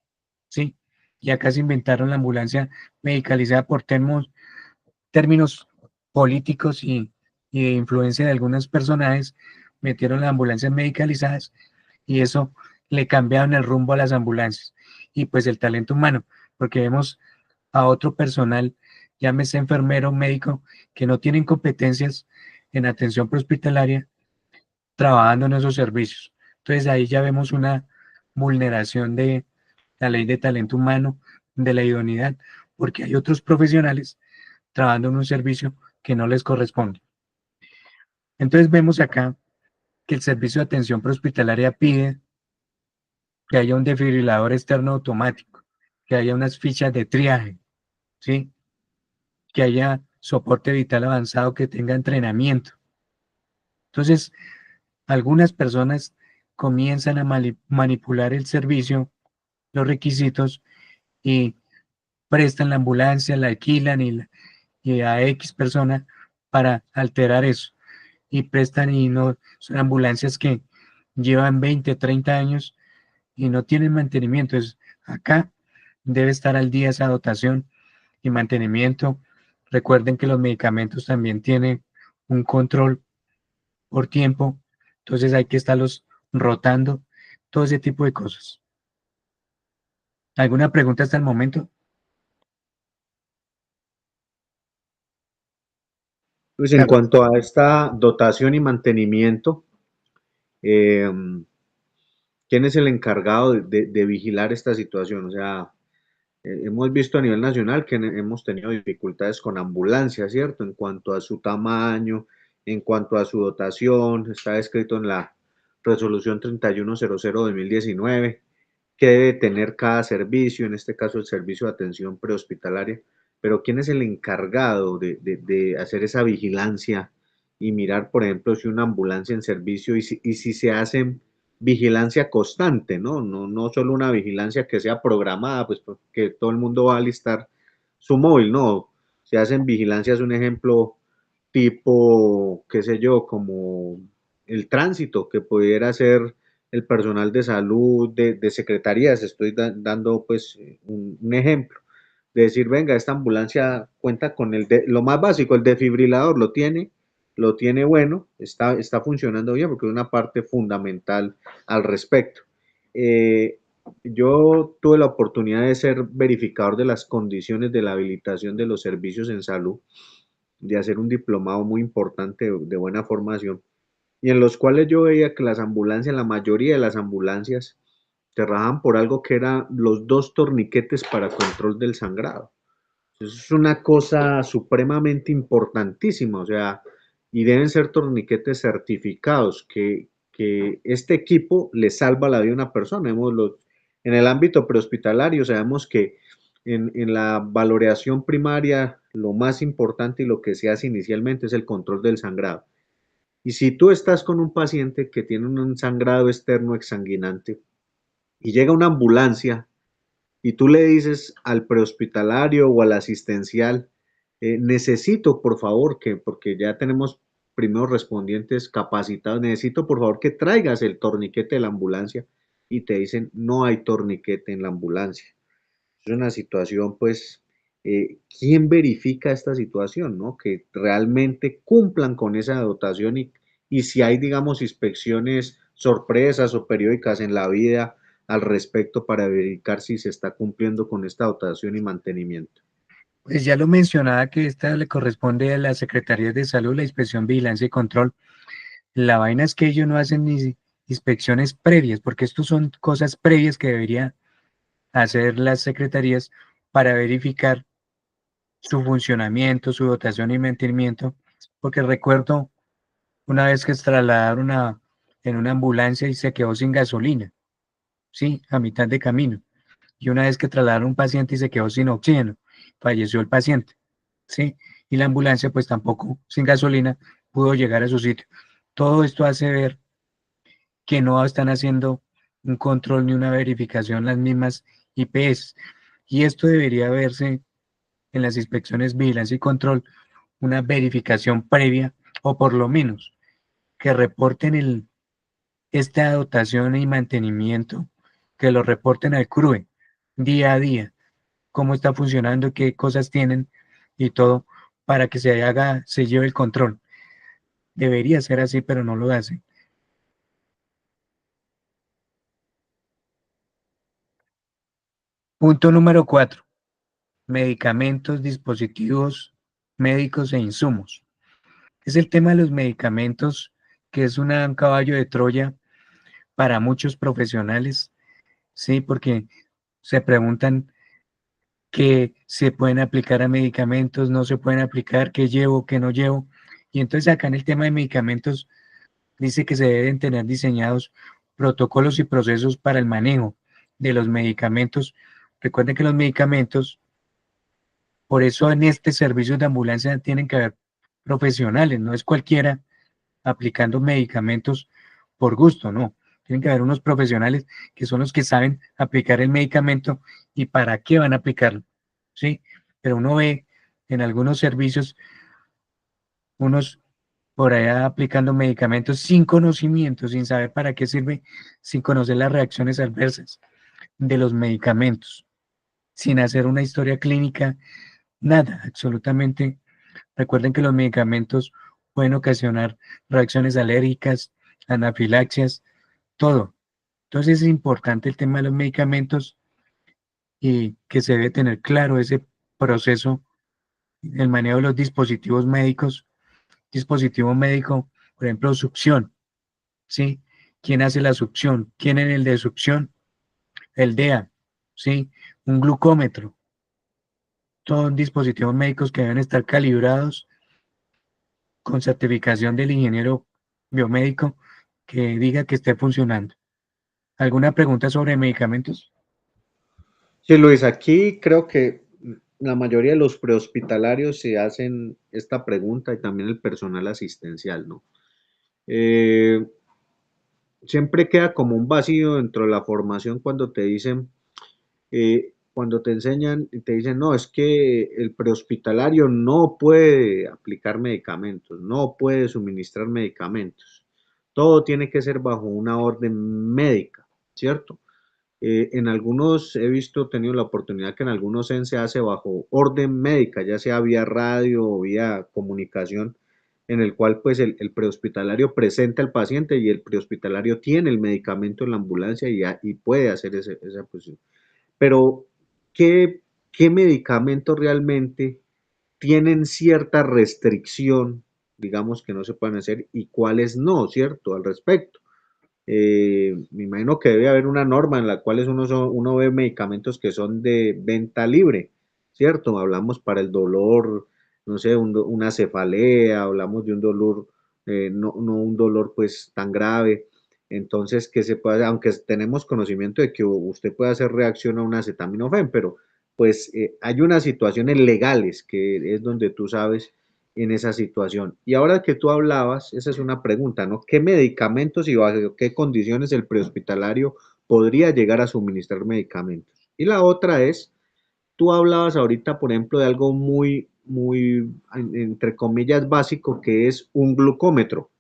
¿sí? Y acá se inventaron la ambulancia medicalizada por términos políticos y de influencia de algunos personajes, metieron las ambulancias medicalizadas y eso le cambiaron el rumbo a las ambulancias. Y pues el talento humano, porque vemos a otro personal, llámese enfermero, médico, que no tienen competencias en atención prehospitalaria, trabajando en esos servicios. Entonces ahí ya vemos una vulneración de la ley de talento humano, de la idoneidad, porque hay otros profesionales trabajando en un servicio que no les corresponde. Entonces vemos acá que el servicio de atención prehospitalaria pide que haya un desfibrilador externo automático, que haya unas fichas de triaje, ¿sí? Que haya soporte vital avanzado, que tenga entrenamiento. Entonces, algunas personas comienzan a manipular el servicio, los requisitos, y prestan la ambulancia, la alquilan y a X persona para alterar eso. Y prestan y no, son ambulancias que llevan 20, 30 años y no tienen mantenimiento. Acá debe estar al día esa dotación y mantenimiento. Recuerden que los medicamentos también tienen un control por tiempo, entonces hay que estarlos rotando, todo ese tipo de cosas. ¿Alguna pregunta hasta el momento? Pues en cuanto a esta dotación y mantenimiento, eh, ¿quién es el encargado de vigilar esta situación? O sea, hemos visto a nivel nacional que hemos tenido dificultades con ambulancias, ¿cierto? En cuanto a su tamaño, en cuanto a su dotación, está escrito en la resolución 3100/2019 que debe tener cada servicio, en este caso el servicio de atención prehospitalaria, pero ¿quién es el encargado de hacer esa vigilancia y mirar, por ejemplo, si una ambulancia en servicio y si se hace vigilancia constante, ¿no? No solo una vigilancia que sea programada, pues porque todo el mundo va a alistar su móvil, no. Se hacen vigilancias, un ejemplo, tipo, qué sé yo, como el tránsito, que pudiera ser el personal de salud, de secretarías, estoy dando pues un ejemplo, de decir, venga, esta ambulancia cuenta con lo más básico, el desfibrilador lo tiene bueno, está funcionando bien porque es una parte fundamental al respecto. Eh, yo tuve la oportunidad de ser verificador de las condiciones de la habilitación de los servicios en salud, de hacer un diplomado muy importante de buena formación, y en los cuales yo veía que las ambulancias, la mayoría de las ambulancias, se rajaban por algo que eran los dos torniquetes para control del sangrado. Eso es una cosa supremamente importantísima, o sea, y deben ser torniquetes certificados, que este equipo le salva la vida a una persona. En el ámbito prehospitalario sabemos que en la valoración primaria lo más importante y lo que se hace inicialmente es el control del sangrado. Y si tú estás con un paciente que tiene un sangrado externo exsanguinante y llega una ambulancia y tú le dices al prehospitalario o al asistencial, necesito por favor que, porque ya tenemos primeros respondientes capacitados, necesito por favor que traigas el torniquete de la ambulancia, y te dicen no hay torniquete en la ambulancia. Es una situación pues, ¿quién verifica esta situación, no? Que realmente cumplan con esa dotación, y si hay, digamos, inspecciones sorpresas o periódicas en la vida al respecto para verificar si se está cumpliendo con esta dotación y mantenimiento. Pues ya lo mencionaba que esta le corresponde a las Secretarías de Salud, la Inspección, Vigilancia y Control. La vaina es que ellos no hacen ni inspecciones previas, porque estos son cosas previas que deberían hacer las secretarías para verificar su funcionamiento, su dotación y mantenimiento, porque recuerdo una vez que se trasladaron en una ambulancia y se quedó sin gasolina, sí, a mitad de camino, y una vez que trasladaron un paciente y se quedó sin oxígeno, falleció el paciente, sí, y la ambulancia pues tampoco sin gasolina pudo llegar a su sitio. Todo esto hace ver que no están haciendo un control ni una verificación las mismas IPS, y esto debería verse en las inspecciones vigilancia y control, una verificación previa, o por lo menos que reporten esta dotación y mantenimiento, que lo reporten al CRUE día a día, cómo está funcionando, qué cosas tienen y todo, para que se lleve el control. Debería ser así, pero no lo hace. Punto número 4. Medicamentos, dispositivos médicos e insumos. Es el tema de los medicamentos, que es un caballo de Troya para muchos profesionales, sí, porque se preguntan que se pueden aplicar a medicamentos, no se pueden aplicar, qué llevo, qué no llevo. Y entonces acá en el tema de medicamentos dice que se deben tener diseñados protocolos y procesos para el manejo de los medicamentos. Recuerden que los medicamentos, por eso en este servicio de ambulancia tienen que haber profesionales, no es cualquiera aplicando medicamentos por gusto, no. Tienen que haber unos profesionales que son los que saben aplicar el medicamento y para qué van a aplicarlo, ¿sí? Pero uno ve en algunos servicios unos por allá aplicando medicamentos sin conocimiento, sin saber para qué sirve, sin conocer las reacciones adversas de los medicamentos, sin hacer una historia clínica, nada, absolutamente. Recuerden que los medicamentos pueden ocasionar reacciones alérgicas, anafilaxias, todo. Entonces es importante el tema de los medicamentos y que se debe tener claro ese proceso, el manejo de los dispositivos médicos, dispositivo médico, por ejemplo, succión, ¿sí? ¿Quién hace la succión? ¿Quién en el de succión? El DEA, ¿sí? Un glucómetro. Son dispositivos médicos que deben estar calibrados con certificación del ingeniero biomédico que diga que esté funcionando. ¿Alguna pregunta sobre medicamentos? Sí, Luis, aquí creo que la mayoría de los prehospitalarios se hacen esta pregunta, y también el personal asistencial, ¿no? Eh, Siempre queda como un vacío dentro de la formación cuando te dicen, cuando te enseñan y te dicen, no, es que el prehospitalario no puede aplicar medicamentos, no puede suministrar medicamentos. Todo tiene que ser bajo una orden médica, ¿cierto? En algunos he visto, he tenido la oportunidad que en algunos se hace bajo orden médica, ya sea vía radio o vía comunicación, en el cual pues el prehospitalario presenta al paciente y el prehospitalario tiene el medicamento en la ambulancia y puede hacer esa posición. Pero, ¿qué, qué medicamentos realmente tienen cierta restricción, digamos, que no se pueden hacer y cuáles no, ¿cierto? Al respecto. Me imagino que debe haber una norma en la cual uno ve medicamentos que son de venta libre, ¿cierto? Hablamos para el dolor, no sé, una cefalea, hablamos de un dolor, no un dolor pues tan grave. Entonces, que se puede, aunque tenemos conocimiento de que usted puede hacer reacción a una acetaminofén, pero pues hay unas situaciones legales que es donde tú sabes en esa situación. Y ahora que tú hablabas, esa es una pregunta, ¿no? ¿Qué medicamentos y bajo qué condiciones el prehospitalario podría llegar a suministrar medicamentos? Y la otra es, tú hablabas ahorita, por ejemplo, de algo muy, entre comillas, básico, que es un glucómetro.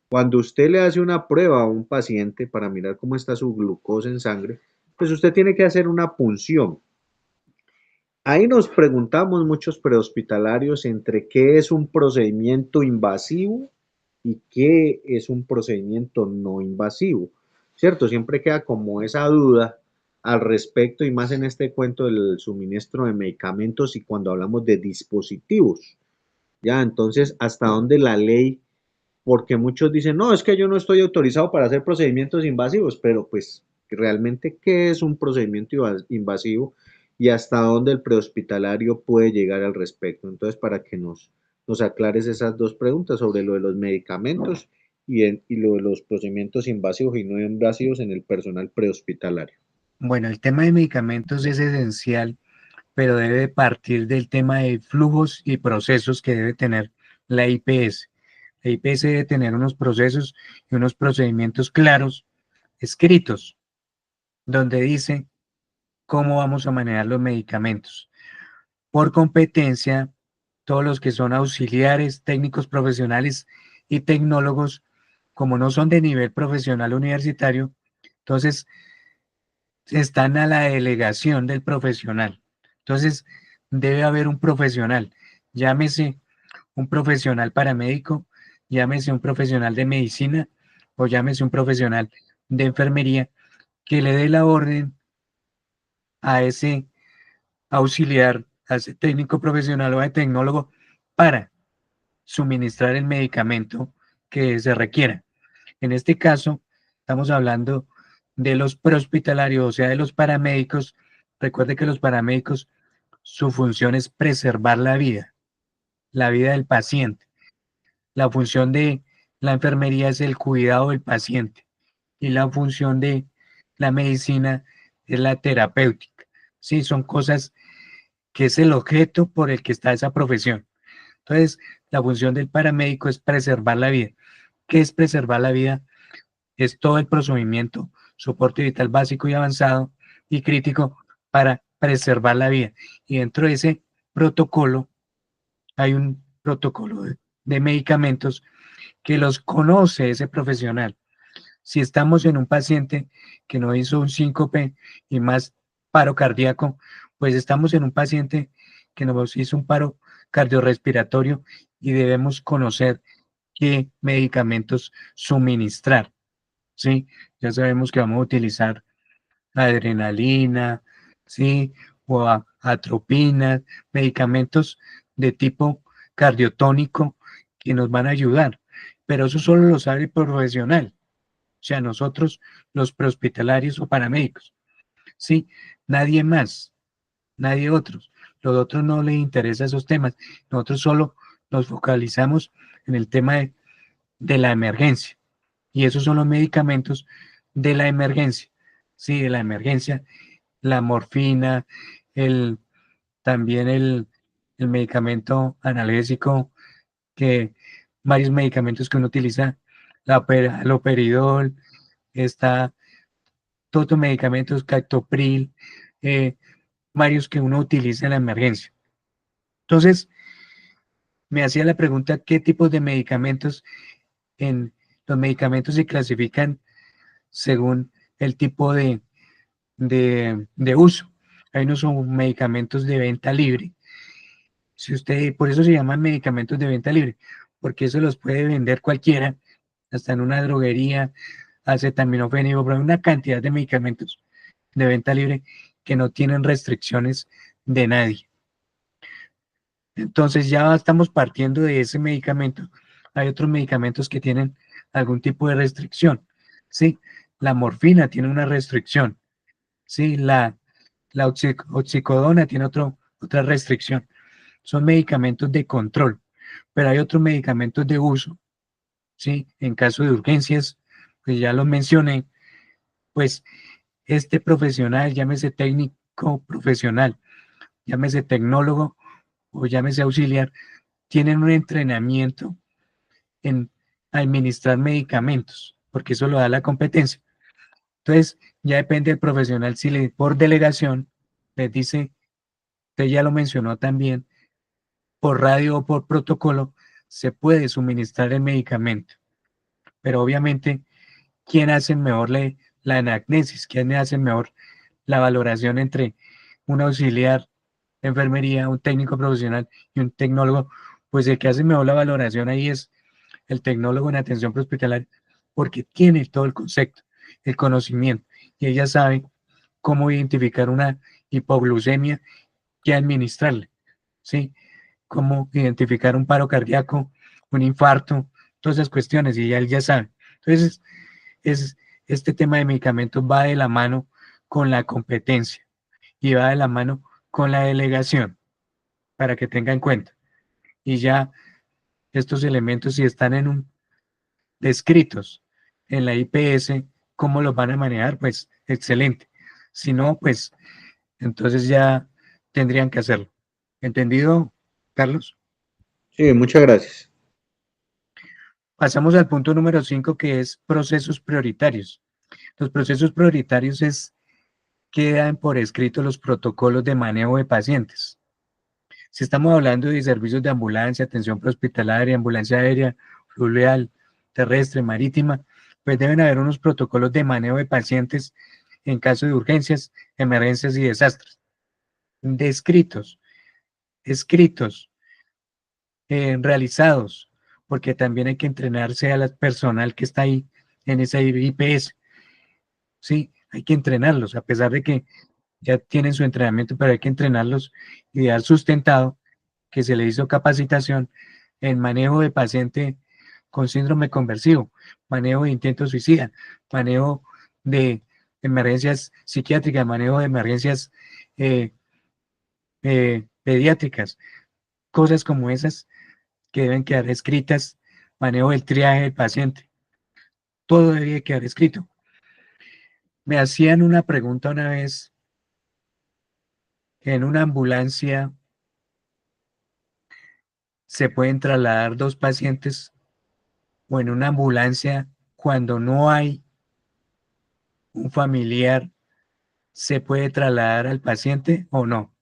Cuando usted le hace una prueba a un paciente para mirar cómo está su glucosa en sangre, pues usted tiene que hacer una punción. Ahí nos preguntamos muchos prehospitalarios entre qué es un procedimiento invasivo y qué es un procedimiento no invasivo, ¿cierto? Siempre queda como esa duda al respecto y más en este cuento del suministro de medicamentos y cuando hablamos de dispositivos, ¿ya? Entonces, ¿hasta dónde la ley? Porque muchos dicen, no, es que yo no estoy autorizado para hacer procedimientos invasivos, pero pues realmente, ¿qué es un procedimiento invasivo y hasta dónde el prehospitalario puede llegar al respecto? Entonces, para que nos aclares esas dos preguntas sobre lo de los medicamentos y lo de los procedimientos invasivos y no invasivos en el personal prehospitalario. Bueno, el tema de medicamentos es esencial, pero debe partir del tema de flujos y procesos que debe tener la IPS. La IPS debe tener unos procesos y unos procedimientos claros, escritos, donde dice cómo vamos a manejar los medicamentos. Por competencia, todos los que son auxiliares, técnicos profesionales y tecnólogos, como no son de nivel profesional universitario, entonces están a la delegación del profesional. Entonces, debe haber un profesional, llámese un profesional paramédico, llámese un profesional de medicina o llámese un profesional de enfermería que le dé la orden a ese auxiliar, a ese técnico profesional o a tecnólogo para suministrar el medicamento que se requiera. En este caso, estamos hablando de los prehospitalarios, o sea, de los paramédicos. Recuerde que los paramédicos, su función es preservar la vida del paciente. La función de la enfermería es el cuidado del paciente y la función de la medicina es la terapéutica. Sí, son cosas que es el objeto por el que está esa profesión. Entonces, la función del paramédico es preservar la vida. ¿Qué es preservar la vida? Es todo el procedimiento, soporte vital básico y avanzado y crítico para preservar la vida. Y dentro de ese protocolo hay un protocolo de medicamentos que los conoce ese profesional. Si estamos en un paciente que no hizo un síncope y más paro cardíaco, pues estamos en un paciente que nos hizo un paro cardiorrespiratorio y debemos conocer qué medicamentos suministrar. ¿Sí? Ya sabemos que vamos a utilizar adrenalina, ¿sí? O atropinas, medicamentos de tipo cardiotónico que nos van a ayudar. Pero eso solo lo sabe el profesional, o sea, nosotros los prehospitalarios o paramédicos, ¿sí? Nadie más, nadie otros. Los otros no les interesa esos temas. Nosotros solo nos focalizamos en el tema de la emergencia. Y esos son los medicamentos de la emergencia. Sí, de la emergencia, la morfina, el, también el medicamento analgésico, que varios medicamentos que uno utiliza, el operidol, está todos los medicamentos, captopril, varios que uno utiliza en la emergencia. Entonces, me hacía la pregunta, ¿qué tipos de medicamentos? En los medicamentos se clasifican según el tipo de uso. Hay unos son medicamentos de venta libre. Si usted, por eso se llaman medicamentos de venta libre, porque eso los puede vender cualquiera, hasta en una droguería, acetaminofén, una cantidad de medicamentos de venta libre que no tienen restricciones de nadie. Entonces ya estamos partiendo de ese medicamento. Hay otros medicamentos que tienen algún tipo de restricción. Sí, la morfina tiene una restricción. Sí, la oxicodona tiene otra restricción. Son medicamentos de control, pero hay otros medicamentos de uso. Sí, en caso de urgencias, pues ya los mencioné, pues este profesional, llámese técnico profesional, llámese tecnólogo o llámese auxiliar, tienen un entrenamiento en administrar medicamentos, porque eso lo da la competencia. Entonces, ya depende del profesional si le, por delegación les dice, usted ya lo mencionó también, por radio o por protocolo, se puede suministrar el medicamento. Pero obviamente, ¿quién hace mejor la anamnesis? ¿Quién hace mejor la valoración entre un auxiliar de enfermería, un técnico profesional y un tecnólogo? Pues el que hace mejor la valoración ahí es el tecnólogo en atención prehospitalaria, porque tiene todo el concepto, el conocimiento, y ella sabe cómo identificar una hipoglucemia y administrarle, ¿sí? Cómo identificar un paro cardíaco, un infarto, todas esas cuestiones, y él ya sabe. Entonces, es, este tema de medicamentos va de la mano con la competencia y va de la mano con la delegación, para que tenga en cuenta. Y ya estos elementos, si están descritos en la IPS, ¿cómo los van a manejar? Pues excelente. Si no, pues entonces ya tendrían que hacerlo. ¿Entendido, Carlos? Sí, muchas gracias. Pasamos al punto número 5, que es procesos prioritarios. Los procesos prioritarios es que dan por escrito los protocolos de manejo de pacientes. Si estamos hablando de servicios de ambulancia, atención prehospitalaria, ambulancia aérea, fluvial, terrestre, marítima, pues deben haber unos protocolos de manejo de pacientes en caso de urgencias, emergencias y desastres. Descritos, escritos, realizados, porque también hay que entrenarse a la personal que está ahí en esa IPS. Sí, hay que entrenarlos, a pesar de que ya tienen su entrenamiento, pero hay que entrenarlos y dar sustentado que se le hizo capacitación en manejo de paciente con síndrome conversivo, manejo de intento suicida, manejo de emergencias psiquiátricas, manejo de emergencias eh, pediátricas, cosas como esas que deben quedar escritas, manejo del triaje del paciente, todo debería quedar escrito. Me hacían una pregunta una vez en una ambulancia. ¿Se pueden trasladar dos pacientes o en una ambulancia cuando no hay un familiar? ¿Se puede trasladar al paciente o no?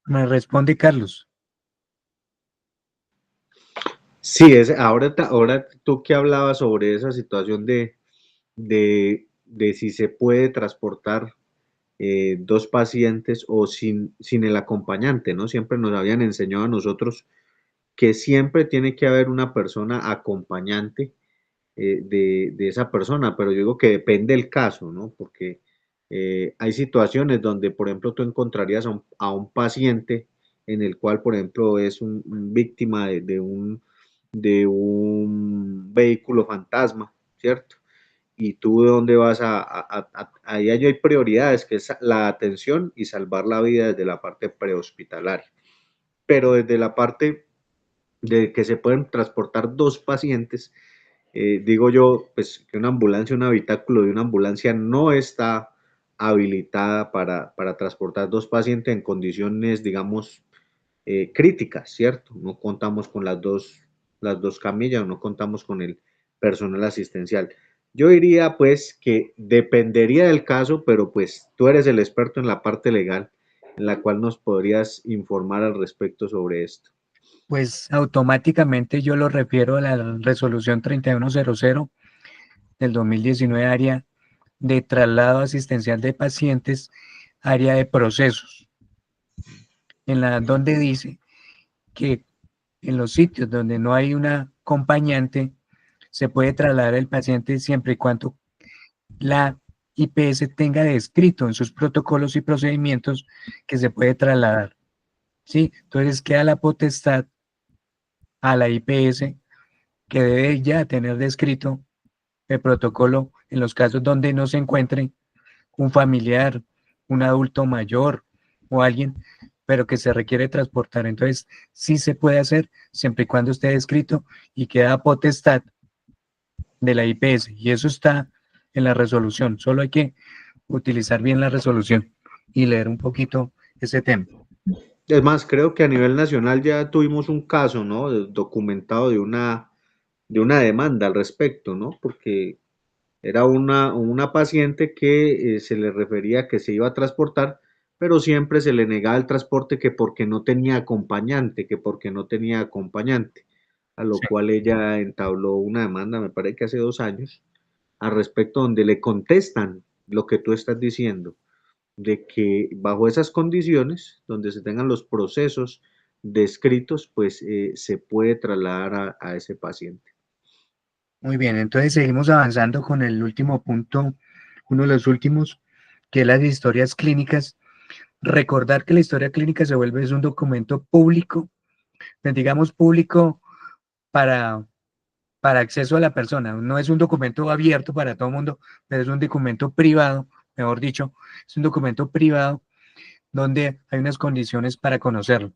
Me responde Carlos. Sí, ahora tú que hablabas sobre esa situación de si se puede transportar dos pacientes o sin el acompañante, ¿no? Siempre nos habían enseñado a nosotros que siempre tiene que haber una persona acompañante de esa persona, pero yo digo que depende del caso, ¿no? Porque hay situaciones donde, por ejemplo, tú encontrarías a un paciente en el cual, por ejemplo, es un víctima de un vehículo fantasma, ¿cierto? Y tú de dónde vas ahí hay prioridades, que es la atención y salvar la vida desde la parte prehospitalaria. Pero desde la parte de que se pueden transportar dos pacientes, digo yo, pues que una ambulancia, un habitáculo de una ambulancia no está habilitada para transportar dos pacientes en condiciones, digamos, críticas, ¿cierto? No contamos con las dos camillas, no contamos con el personal asistencial. Yo diría pues que dependería del caso, pero pues tú eres el experto en la parte legal, en la cual nos podrías informar al respecto sobre esto. Pues automáticamente yo lo refiero a la resolución 3100 del 2019, área de traslado asistencial de pacientes, área de procesos, en la donde dice que en los sitios donde no hay una acompañante se puede trasladar el paciente siempre y cuando la IPS tenga descrito en sus protocolos y procedimientos que se puede trasladar. ¿Sí? Entonces queda la potestad a la IPS, que debe ya tener descrito el protocolo en los casos donde no se encuentre un familiar, un adulto mayor o alguien, pero que se requiere transportar. Entonces, sí se puede hacer siempre y cuando esté descrito y queda potestad de la IPS. Y eso está en la resolución. Solo hay que utilizar bien la resolución y leer un poquito ese tema. Es más, creo que a nivel nacional ya tuvimos un caso, ¿no? Documentado de una demanda al respecto, ¿no? Porque era una paciente que se le refería que se iba a transportar, pero siempre se le negaba el transporte que porque no tenía acompañante, que porque no tenía acompañante, a lo Sí. cual ella entabló una demanda, me parece que hace 2 años, al respecto donde le contestan lo que tú estás diciendo, de que bajo esas condiciones, donde se tengan los procesos descritos, pues se puede trasladar a ese paciente. Muy bien, entonces seguimos avanzando con el último punto, uno de los últimos, que es las historias clínicas. Recordar que la historia clínica se vuelve es un documento público, pues digamos público para, para acceso a la persona. No es un documento abierto para todo el mundo, pero es un documento privado, mejor dicho, es un documento privado donde hay unas condiciones para conocerlo.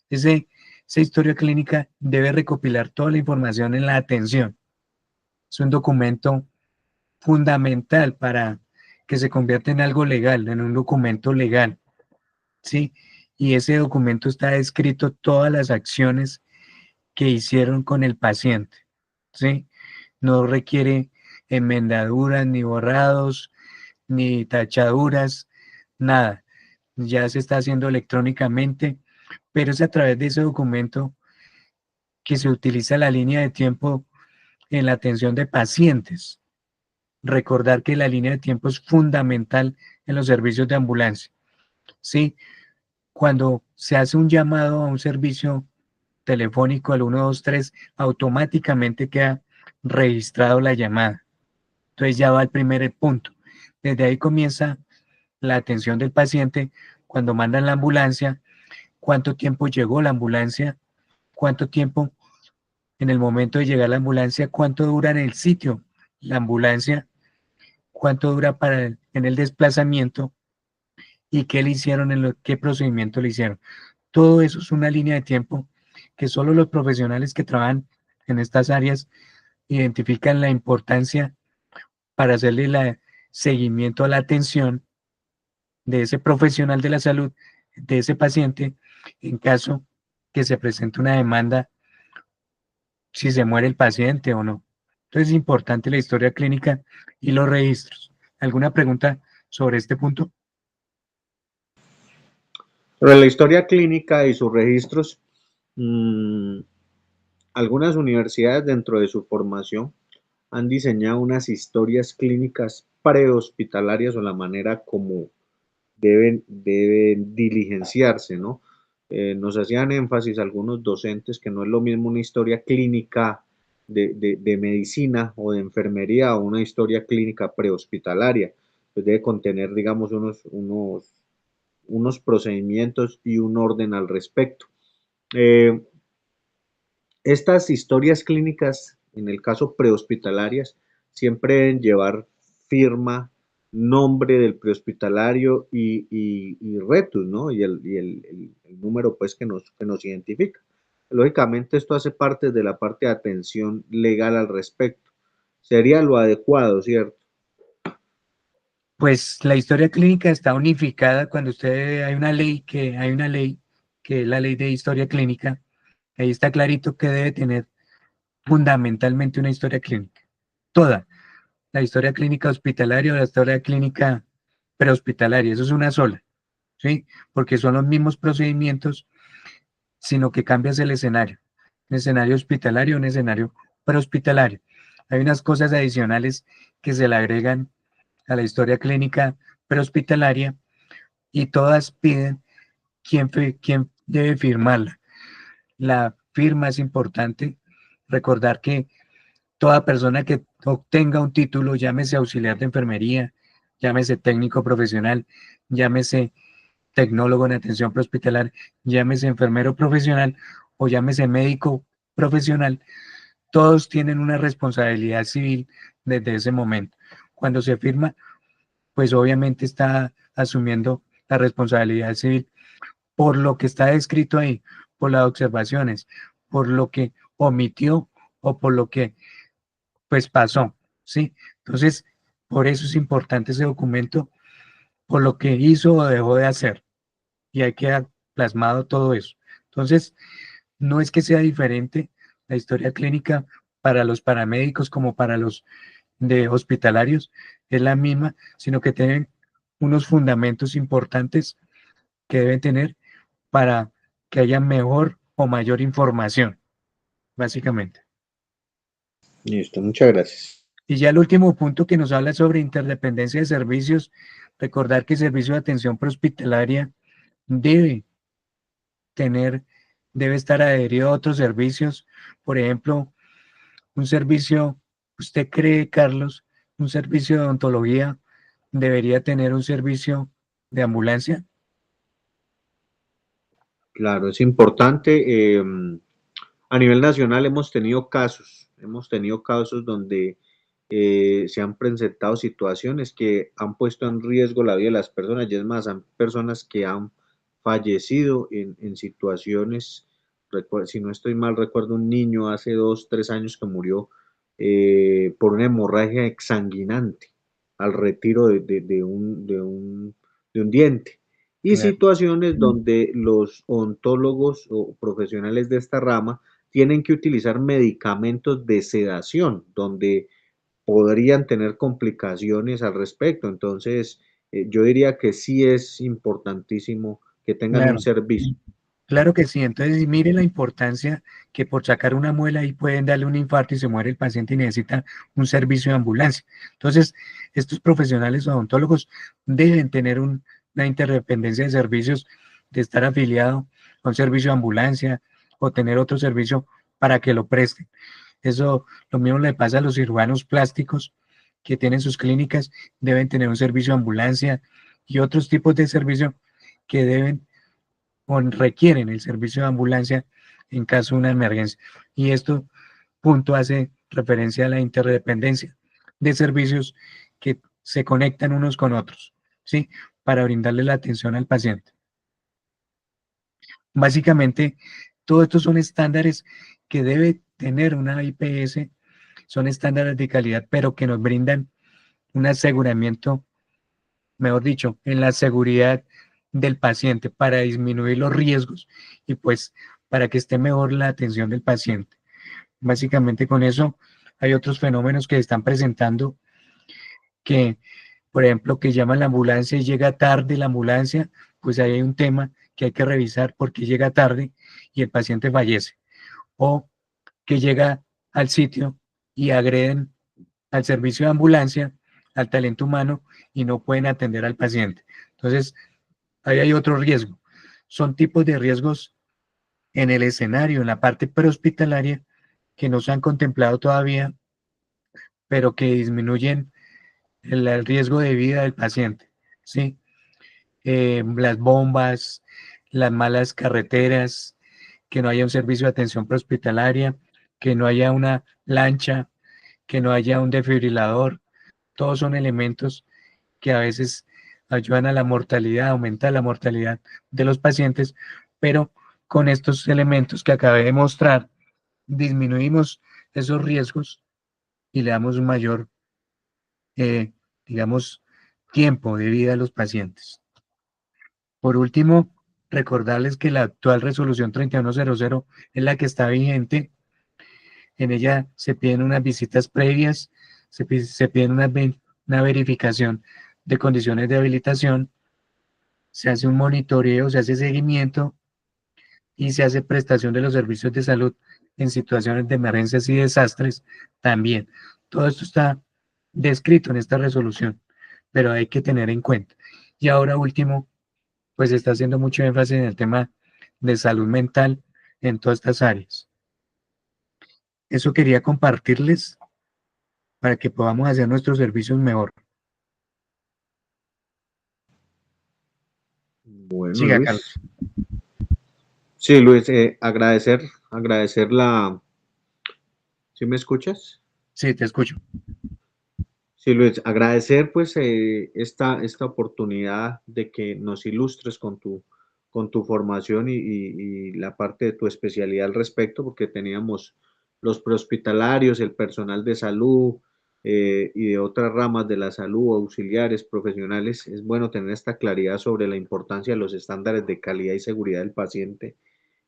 Ese, esa historia clínica debe recopilar toda la información en la atención. Es un documento fundamental para que se convierta en algo legal, en un documento legal, ¿sí? Y ese documento está descrito todas las acciones que hicieron con el paciente, ¿sí? No requiere enmendaduras, ni borrados, ni tachaduras, nada. Ya se está haciendo electrónicamente, pero es a través de ese documento que se utiliza la línea de tiempo en la atención de pacientes. Recordar que la línea de tiempo es fundamental en los servicios de ambulancia. Sí, cuando se hace un llamado a un servicio telefónico al 123, automáticamente queda registrado la llamada. Entonces ya va el primer punto. Desde ahí comienza la atención del paciente cuando mandan la ambulancia, cuánto tiempo llegó la ambulancia, cuánto tiempo en el momento de llegar la ambulancia, cuánto dura en el sitio la ambulancia, cuánto dura en el desplazamiento y qué le hicieron, qué procedimiento le hicieron. Todo eso es una línea de tiempo que solo los profesionales que trabajan en estas áreas identifican la importancia para hacerle seguimiento a la atención de ese profesional de la salud, de ese paciente, en caso que se presente una demanda, si se muere el paciente o no. Entonces es importante la historia clínica y los registros. ¿Alguna pregunta sobre este punto? Pero la historia clínica y sus registros, mmm, algunas universidades dentro de su formación han diseñado unas historias clínicas prehospitalarias o la manera como deben diligenciarse, ¿no? Nos hacían énfasis algunos docentes que no es lo mismo una historia clínica de medicina o de enfermería o una historia clínica prehospitalaria, pues debe contener, digamos, unos procedimientos y un orden al respecto. Eh, Estas historias clínicas, en el caso prehospitalarias, siempre deben llevar firma, nombre del prehospitalario y retus, ¿no? Y el número pues que nos identifica. Lógicamente esto hace parte de la parte de atención legal al respecto. Sería lo adecuado, ¿cierto? Pues la historia clínica está unificada cuando usted hay una ley que es la ley de historia clínica. Ahí está clarito que debe tener fundamentalmente una historia clínica. Toda. la historia clínica hospitalaria o la historia clínica prehospitalaria, eso es una sola, ¿sí? Porque son los mismos procedimientos, sino que cambias el escenario. Un escenario hospitalario, un escenario prehospitalario. Hay unas cosas adicionales que se le agregan a la historia clínica prehospitalaria y todas piden quién debe firmarla. La firma es importante. Recordar que toda persona que obtenga un título, llámese auxiliar de enfermería, llámese técnico profesional, llámese tecnólogo en atención prehospitalaria, llámese enfermero profesional o llámese médico profesional, todos tienen una responsabilidad civil desde ese momento. Cuando se firma, pues obviamente está asumiendo la responsabilidad civil por lo que está escrito ahí, por las observaciones, por lo que omitió o por lo que pues pasó, ¿sí? Entonces, por eso es importante ese documento, por lo que hizo o dejó de hacer, y hay que plasmado todo eso. Entonces, no es que sea diferente la historia clínica para los paramédicos como para los de hospitalarios, es la misma, sino que tienen unos fundamentos importantes que deben tener para que haya mejor o mayor información, básicamente. Listo, muchas gracias. Y ya el último punto que nos habla sobre interdependencia de servicios, recordar que el servicio de atención prehospitalaria debe tener, debe estar adherido a otros servicios. Por ejemplo, un servicio, ¿usted cree, Carlos, un servicio de odontología debería tener un servicio de ambulancia? Claro, es importante. A nivel nacional hemos tenido casos donde se han presentado situaciones que han puesto en riesgo la vida de las personas, y es más, han personas que han fallecido en situaciones, si no estoy mal, recuerdo un niño hace 2, 3 años que murió por una hemorragia exsanguinante al retiro de un diente. Y Claro, situaciones donde los ontólogos o profesionales de esta rama tienen que utilizar medicamentos de sedación, donde podrían tener complicaciones al respecto. Entonces, yo diría que sí es importantísimo que tengan un claro, servicio. claro que sí. Entonces, mire la importancia que por sacar una muela ahí pueden darle un infarto y se muere el paciente y necesita un servicio de ambulancia. Entonces, estos profesionales odontólogos deben tener una interdependencia de servicios, de estar afiliado a un servicio de ambulancia o tener otro servicio para que lo presten. Eso lo mismo le pasa a los cirujanos plásticos que tienen sus clínicas, deben tener un servicio de ambulancia y otros tipos de servicio que deben o requieren el servicio de ambulancia en caso de una emergencia. Y esto punto hace referencia a la interdependencia de servicios que se conectan unos con otros, ¿sí? Para brindarle la atención al paciente. Básicamente, todos estos son estándares que debe tener una IPS, son estándares de calidad, pero que nos brindan un aseguramiento, mejor dicho, en la seguridad del paciente para disminuir los riesgos y pues para que esté mejor la atención del paciente. Básicamente con eso hay otros fenómenos que están presentando que, por ejemplo, que llaman la ambulancia y llega tarde la ambulancia, pues ahí hay un tema que hay que revisar porque llega tarde y el paciente fallece. O que llega al sitio y agreden al servicio de ambulancia, al talento humano y no pueden atender al paciente. Entonces, ahí hay otro riesgo. Son tipos de riesgos en el escenario, en la parte prehospitalaria, que no se han contemplado todavía, pero que disminuyen el riesgo de vida del paciente. ¿Sí? Las bombas, las malas carreteras, que no haya un servicio de atención prehospitalaria, que no haya una lancha, que no haya un desfibrilador, todos son elementos que a veces ayudan a la mortalidad, aumenta la mortalidad de los pacientes, pero con estos elementos que acabé de mostrar, disminuimos esos riesgos y le damos un mayor, eh, digamos, tiempo de vida a los pacientes. Por último, recordarles que la actual resolución 3100 es la que está vigente. En ella se piden unas visitas previas, se pide una verificación de condiciones de habilitación, se hace un monitoreo, se hace seguimiento y se hace prestación de los servicios de salud en situaciones de emergencias y desastres también. Todo esto está descrito en esta resolución, pero hay que tener en cuenta. Y ahora último, pues se está haciendo mucho énfasis en el tema de salud mental en todas estas áreas. Eso quería compartirles para que podamos hacer nuestros servicios mejor. Bueno, Siga, Luis. Carlos. Sí, Luis, agradecer la... ¿Sí me escuchas? Sí, te escucho. Sí, Luis, agradecer pues esta oportunidad de que nos ilustres con tu formación y la parte de tu especialidad al respecto, porque teníamos los prehospitalarios, el personal de salud y de otras ramas de la salud, auxiliares, profesionales. Es bueno tener esta claridad sobre la importancia de los estándares de calidad y seguridad del paciente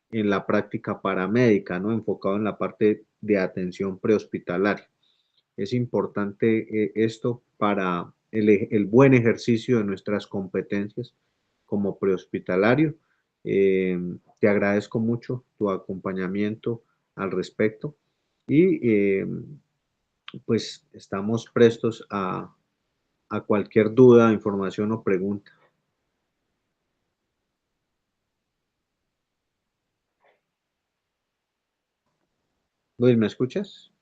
en la práctica paramédica, ¿no? Enfocado en la parte de atención prehospitalaria. Es importante esto para el buen ejercicio de nuestras competencias como prehospitalario. Te agradezco mucho tu acompañamiento al respecto y pues estamos prestos a cualquier duda, información o pregunta. Luis, ¿me escuchas?